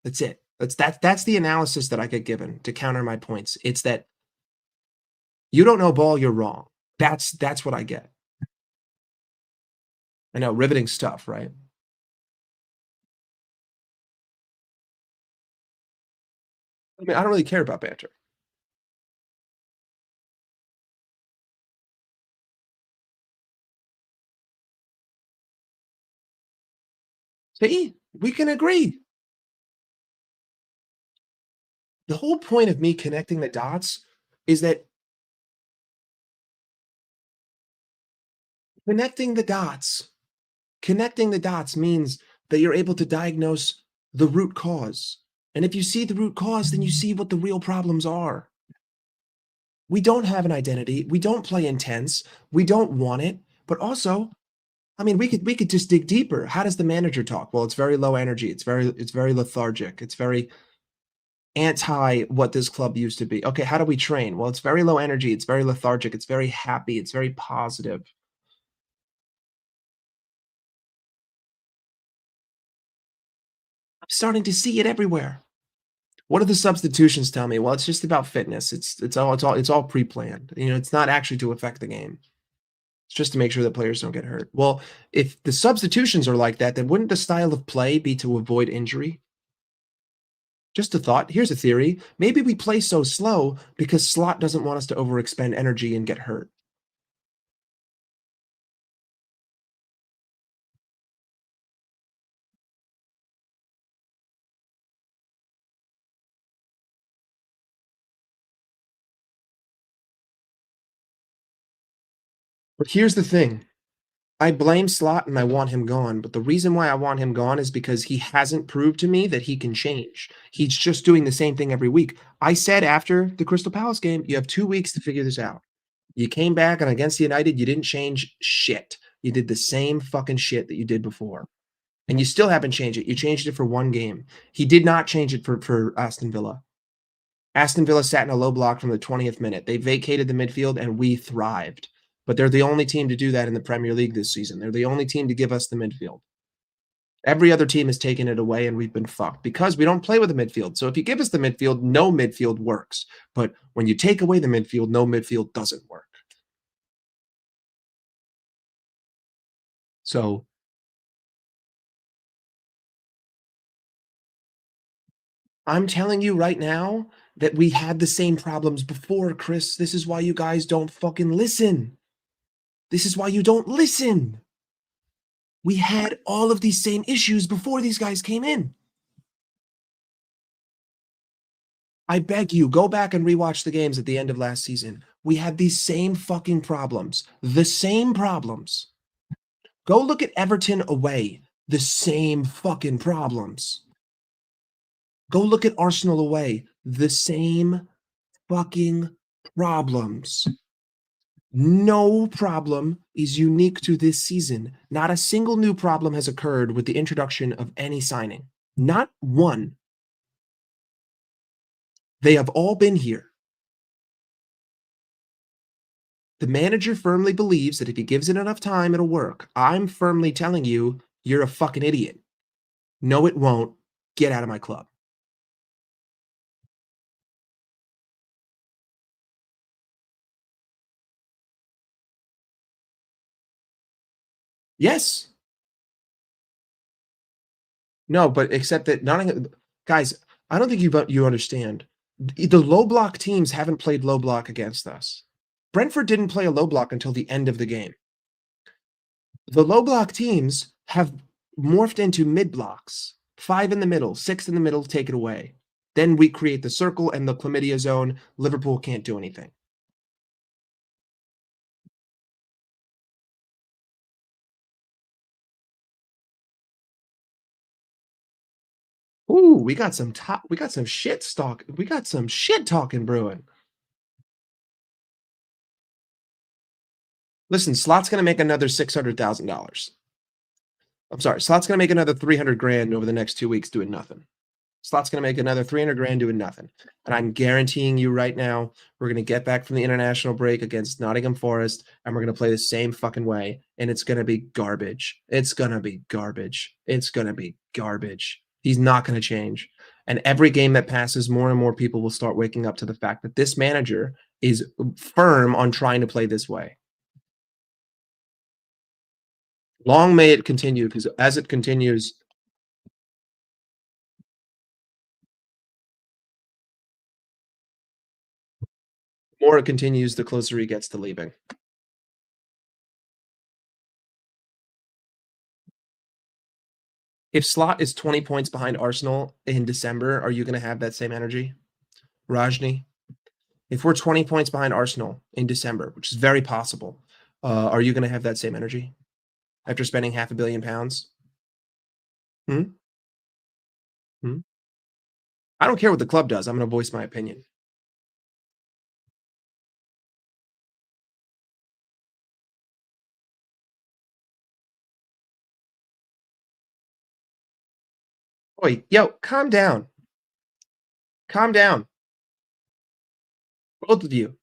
That's it. That's the analysis that I get given to counter my points. It's that you don't know ball, you're wrong. That's what I get. I know, riveting stuff, right? I mean, I don't really care about banter. See, we can agree. The whole point of me connecting the dots is that connecting the dots means that you're able to diagnose the root cause. And if you see the root cause, then you see what the real problems are. We don't have an identity. We don't play intense. We don't want it. But also, I mean, we could just dig deeper. How does the manager talk? Well, it's very low energy. It's very lethargic. It's very anti what this club used to be. Okay, how do we train? Well, it's very low energy, it's very lethargic, it's very happy, it's very positive. I'm starting to see it everywhere. What do the substitutions tell me? Well, it's just about fitness. It's all pre-planned. You know, it's not actually to affect the game. It's just to make sure that players don't get hurt. Well, if the substitutions are like that, then wouldn't the style of play be to avoid injury? Just a thought. Here's a theory. Maybe we play so slow because Slot doesn't want us to overexpend energy and get hurt. But here's the thing. I blame Slot and I want him gone, but the reason why I want him gone is because he hasn't proved to me that he can change. He's just doing the same thing every week. I said after the Crystal Palace game, you have 2 weeks to figure this out. You came back and against United, you didn't change shit. You did the same fucking shit that you did before. And you still haven't changed it. You changed it for one game. He did not change it for Aston Villa. Aston Villa sat in a low block from the 20th minute. They vacated the midfield and we thrived. But they're the only team to do that in the Premier League this season. They're the only team to give us the midfield. Every other team has taken it away and we've been fucked because we don't play with the midfield. So if you give us the midfield, no midfield works. But when you take away the midfield, no midfield doesn't work. So I'm telling you right now that we had the same problems before, Chris. This is why you guys don't fucking listen. This is why you don't listen. We had all of these same issues before these guys came in. I beg you, go back and rewatch the games at the end of last season. We had these same fucking problems. The same problems. Go look at Everton away. The same fucking problems. Go look at Arsenal away. The same fucking problems. No problem is unique to this season. Not a single new problem has occurred with the introduction of any signing. Not one. They have all been here. The manager firmly believes that if he gives it enough time, it'll work. I'm firmly telling you, you're a fucking idiot. No, it won't. Get out of my club. Yes. No, but except that Nottingham, guys, I don't think you understand. The low block teams haven't played low block against us. Brentford didn't play a low block until the end of the game. The low block teams have morphed into mid blocks. 5 in the middle, 6 in the middle, take it away. Then we create the circle and the chlamydia zone. Liverpool can't do anything. Ooh, we got some shit talking brewing. Listen, Slot's gonna make another $600,000. I'm sorry, Slot's gonna make another 300 grand over the next 2 weeks doing nothing. Slot's gonna make another 300 grand doing nothing. And I'm guaranteeing you right now, we're gonna get back from the international break against Nottingham Forest, and we're gonna play the same fucking way, and it's gonna be garbage. It's gonna be garbage. It's gonna be garbage. He's not gonna change. And every game that passes, more and more people will start waking up to the fact that this manager is firm on trying to play this way. Long may it continue, because as it continues, the more it continues, the closer he gets to leaving. If Slot is 20 points behind Arsenal in December, are you going to have that same energy? Rajni? If we're 20 points behind Arsenal in December, which is very possible, are you going to have that same energy after spending £500 million? I don't care what the club does. I'm going to voice my opinion. Oi, yo, calm down. Calm down. Both of you.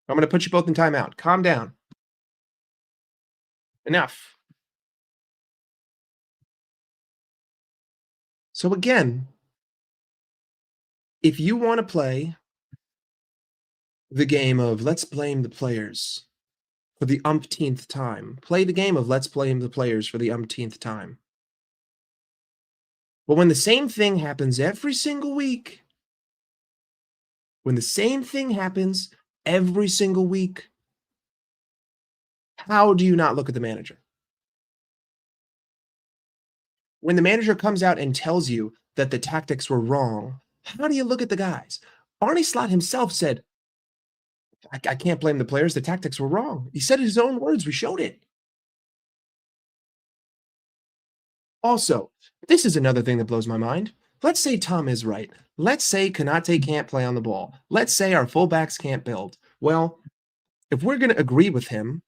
I'm going to put you both in timeout. Calm down. Enough. So again, if you want to play the game of let's blame the players for the umpteenth time, play the game of let's blame the players for the umpteenth time. But when the same thing happens every single week, how do you not look at the manager? When the manager comes out and tells you that the tactics were wrong, how do you look at the guys? Arne Slot himself said, I can't blame the players. The tactics were wrong. He said his own words. We showed it. Also, this is another thing that blows my mind. Let's say Tom is right. Let's say Konate can't play on the ball. Let's say our fullbacks can't build. Well, if we're going to agree with him,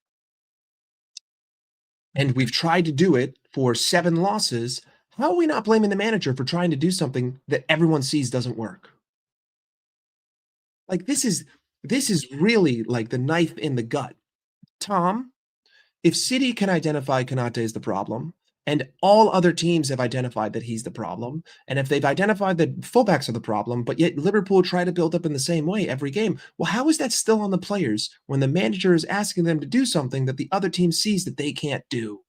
and we've tried to do it for 7 losses, how are we not blaming the manager for trying to do something that everyone sees doesn't work? Like, this is really like the knife in the gut. Tom, if City can identify Konate as the problem, and all other teams have identified that he's the problem, and if they've identified that fullbacks are the problem, but yet Liverpool try to build up in the same way every game, well, how is that still on the players when the manager is asking them to do something that the other team sees that they can't do?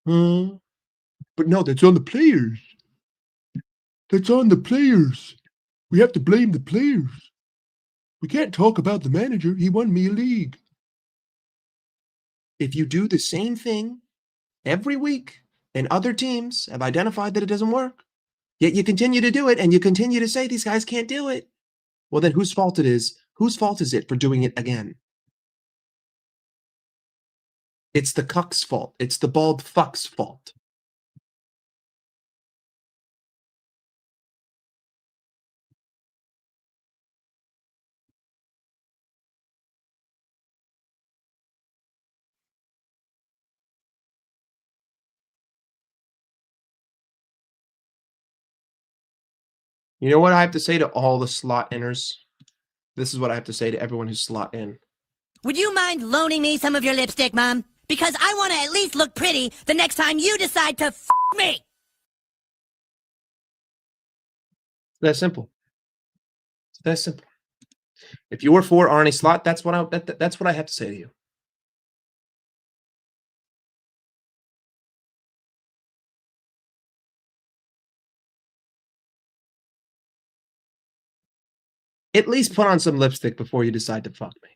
But no, that's on the players. That's on the players. We have to blame the players. We can't talk about the manager. He won me a league. If you do the same thing every week and other teams have identified that it doesn't work, yet you continue to do it and you continue to say these guys can't do it, well, then whose fault it is? Whose fault is it for doing it again? It's the cuck's fault. It's the bald fuck's fault. You know what I have to say to all the slot inners? This is what I have to say to everyone who's slot in. Would you mind loaning me some of your lipstick, Mom? Because I want to at least look pretty the next time you decide to f me. That simple. It's that simple. If you were for Arne Slot, that's what I have to say to you. At least put on some lipstick before you decide to fuck me.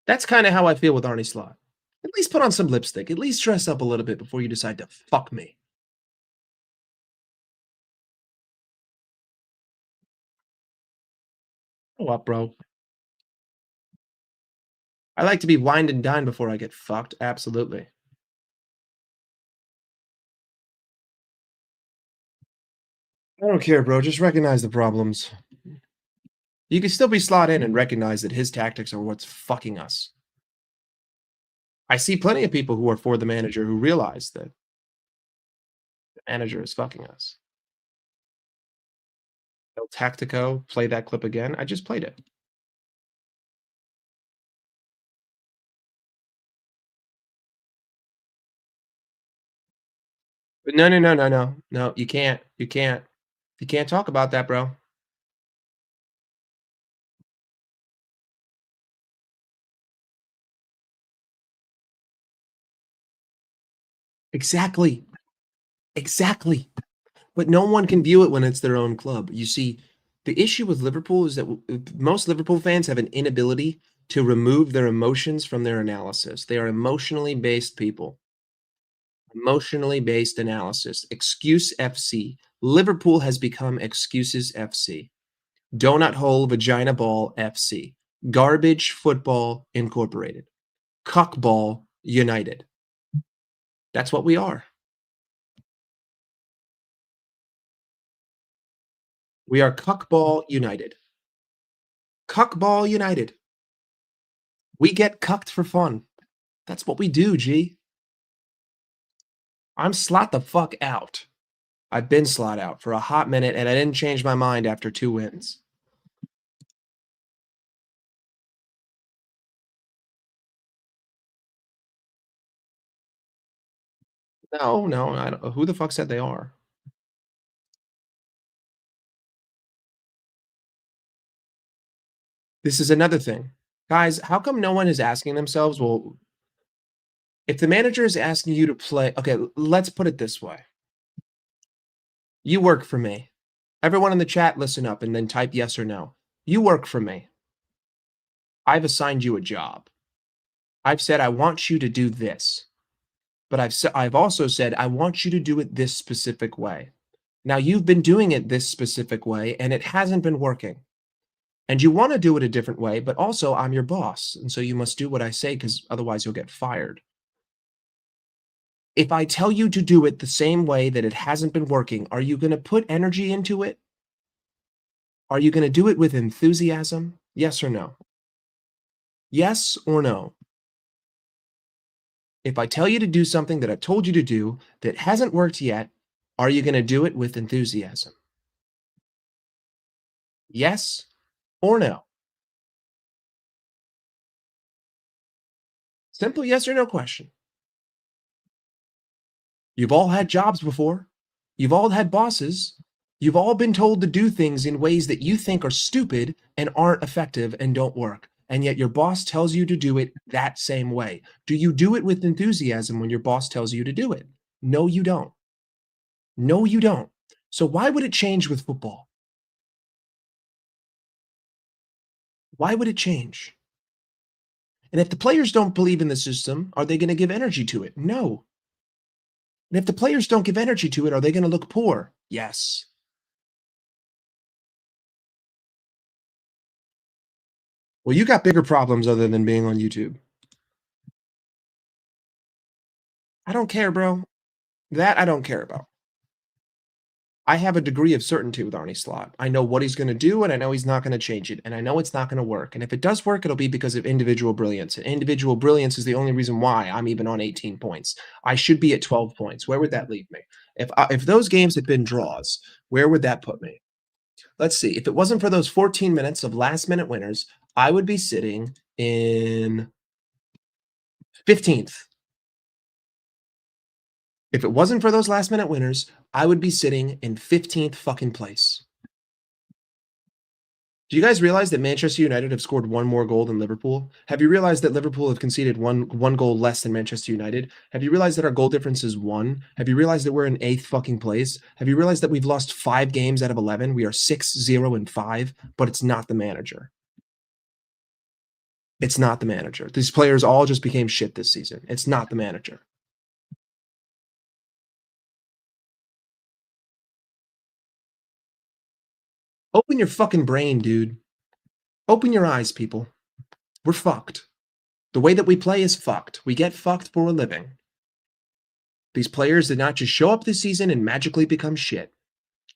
That's kind of how I feel with Arne Slot. At least put on some lipstick. At least dress up a little bit before you decide to fuck me. What, bro? I like to be wined and dined before I get fucked. Absolutely. I don't care, bro. Just recognize the problems. You can still be slot in and recognize that his tactics are what's fucking us. I see plenty of people who are for the manager who realize that the manager is fucking us. El Tactico, play that clip again. I just played it. But no, you can't. You can't talk about that, bro. Exactly. But no one can view it when it's their own club. You see, the issue with Liverpool is that most Liverpool fans have an inability to remove their emotions from their analysis. They are emotionally based people. Emotionally based analysis. Excuse FC. Liverpool has become Excuses FC. Donut Hole Vagina Ball FC. Garbage Football Incorporated. Cuck Ball United. That's what we are. We are Cuckball United. Cuckball United. We get cucked for fun. That's what we do, G. I'm slot the fuck out. I've been slot out for a hot minute, and I didn't change my mind after 2 wins. No, I don't, who the fuck said they are? This is another thing. Guys, how come no one is asking themselves, well, if the manager is asking you to play, okay, let's put it this way. You work for me. Everyone in the chat, listen up and then type yes or no. You work for me. I've assigned you a job. I've said, I want you to do this. But I've also said, I want you to do it this specific way. Now, you've been doing it this specific way, and it hasn't been working. And you want to do it a different way, but also I'm your boss. And so you must do what I say, because otherwise you'll get fired. If I tell you to do it the same way that it hasn't been working, are you going to put energy into it? Are you going to do it with enthusiasm? Yes or no? Yes or no? If I tell you to do something that I've told you to do that hasn't worked yet, are you going to do it with enthusiasm? Yes or no? Simple yes or no question. You've all had jobs before. You've all had bosses. You've all been told to do things in ways that you think are stupid and aren't effective and don't work. And yet your boss tells you to do it that same way. Do you do it with enthusiasm when your boss tells you to do it? No, you don't. No, you don't. So why would it change with football? Why would it change? And if the players don't believe in the system, are they going to give energy to it? No. And if the players don't give energy to it, are they going to look poor? Yes. Well, you got bigger problems other than being on YouTube. I don't care, bro. That I don't care about. I have a degree of certainty with Arne Slot. I know what he's going to do, and I know he's not going to change it, and I know it's not going to work. And if it does work, it'll be because of individual brilliance. And individual brilliance is the only reason why I'm even on 18 points. I should be at 12 points. Where would that leave me? If those games had been draws, where would that put me? Let's see. If it wasn't for those 14 minutes of last-minute winners, I would be sitting in 15th. If it wasn't for those last-minute winners, I would be sitting in 15th fucking place. Do you guys realize that Manchester United have scored one more goal than Liverpool? Have you realized that Liverpool have conceded one goal less than Manchester United? Have you realized that our goal difference is 1? Have you realized that we're in 8th fucking place? Have you realized that we've lost 5 games out of 11? We are 6-0-5, but it's not the manager. It's not the manager. These players all just became shit this season. It's not the manager. Open your fucking brain, dude. Open your eyes, people. We're fucked. The way that we play is fucked. We get fucked for a living. These players did not just show up this season and magically become shit.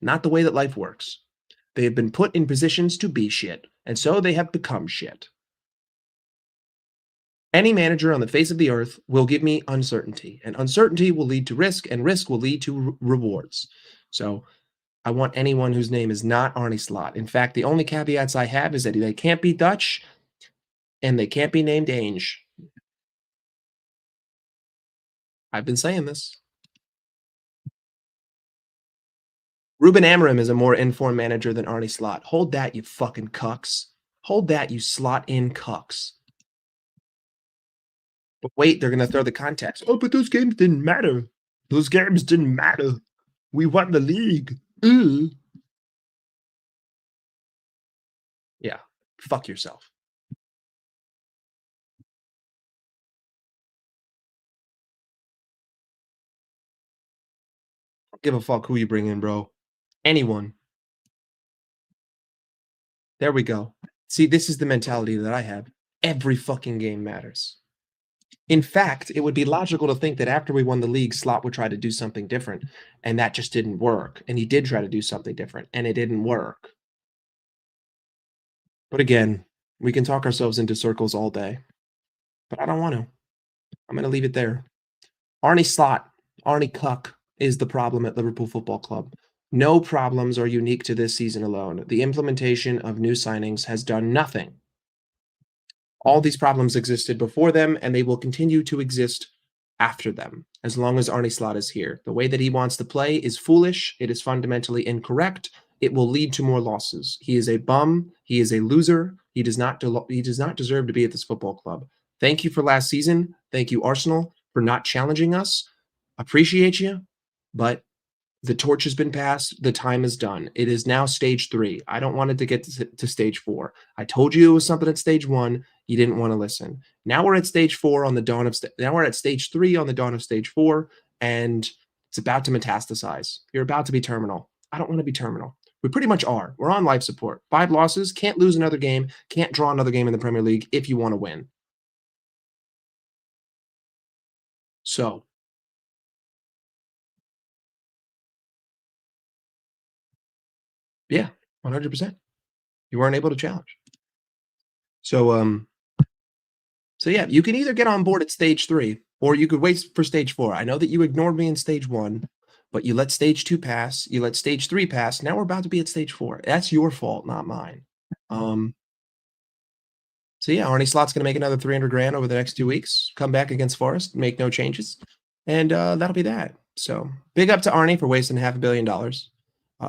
Not the way that life works. They have been put in positions to be shit, and so they have become shit. Any manager on the face of the earth will give me uncertainty, and uncertainty will lead to risk, and risk will lead to rewards. So I want anyone whose name is not Arne Slot. In fact, the only caveats I have is that they can't be Dutch and they can't be named Ainge. I've been saying this. Ruben Amorim is a more informed manager than Arne Slot. Hold that, you fucking cucks. Hold that, you slot-in cucks. But wait, they're going to throw the context. Oh, but those games didn't matter. Those games didn't matter. We won the league. Yeah, fuck yourself. Give a fuck who you bring in, bro. Anyone. There we go. See, this is the mentality that I have. Every fucking game matters. In fact, it would be logical to think that after we won the league, Slot would try to do something different, and that just didn't work. And he did try to do something different, and it didn't work. But again, we can talk ourselves into circles all day, but I don't want to. I'm going to leave it there. Arne Slot, Arne Cuck is the problem at Liverpool Football Club. No problems are unique to this season alone. The implementation of new signings has done nothing. All these problems existed before them, and they will continue to exist after them, as long as Arne Slot is here. The way that he wants to play is foolish. It is fundamentally incorrect. It will lead to more losses. He is a bum. He is a loser. He does not deserve to be at this football club. Thank you for last season. Thank you, Arsenal, for not challenging us. Appreciate you, but the torch has been passed. The time is done. It is now stage 3. I don't want it to get to stage 4. I told you it was something at stage 1. You didn't want to listen. Now we're at stage 4 on the dawn of now we're at stage 3 on the dawn of stage 4, and it's about to metastasize. You're about to be terminal. I don't want to be terminal. We pretty much are. We're on life support. 5 losses, can't lose another game, can't draw another game in the Premier League if you want to win. So, yeah, 100%. You weren't able to challenge. So yeah, you can either get on board at stage 3 or you could wait for stage 4. I know that you ignored me in stage 1, but you let stage 2 pass, you let stage 3 pass. Now we're about to be at stage 4. That's your fault, not mine. So yeah, Arne Slot's going to make another 300 grand over the next 2 weeks, come back against Forest, make no changes, and that'll be that. So big up to Arne for wasting $500 million.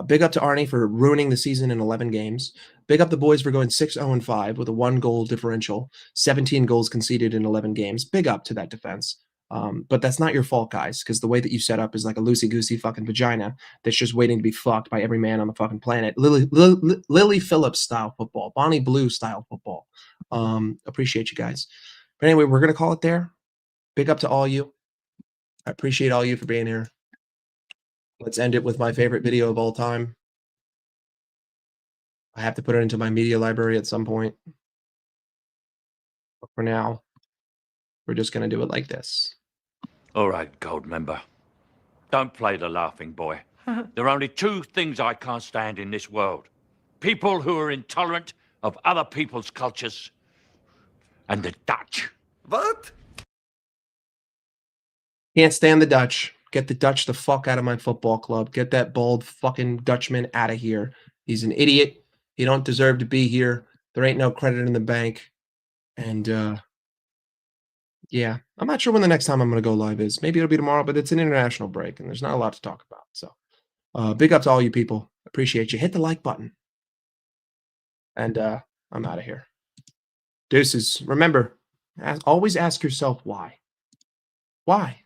Big up to Arne for ruining the season in 11 games. Big up the boys for going 6-0-5 with a 1-goal differential, 17 goals conceded in 11 games. Big up to that defense. But that's not your fault, guys, because the way that you set up is like a loosey-goosey fucking vagina that's just waiting to be fucked by every man on the fucking planet. Lily Phillips style football, Bonnie Blue style football. Appreciate you guys. But anyway, we're going to call it there. Big up to all you. I appreciate all you for being here. Let's end it with my favorite video of all time. I have to put it into my media library at some point. But for now, we're just going to do it like this. All right, gold member. Don't play the laughing boy. There are only 2 things I can't stand in this world. People who are intolerant of other people's cultures and the Dutch. What? Can't stand the Dutch. Get the Dutch the fuck out of my football club. Get that bald fucking Dutchman out of here. He's an idiot. He don't deserve to be here. There ain't no credit in the bank. And yeah, I'm not sure when the next time I'm going to go live is. Maybe it'll be tomorrow, but it's an international break and there's not a lot to talk about. So big up to all you people. Appreciate you. Hit the like button. And I'm out of here. Deuces. Remember, always ask yourself why. Why?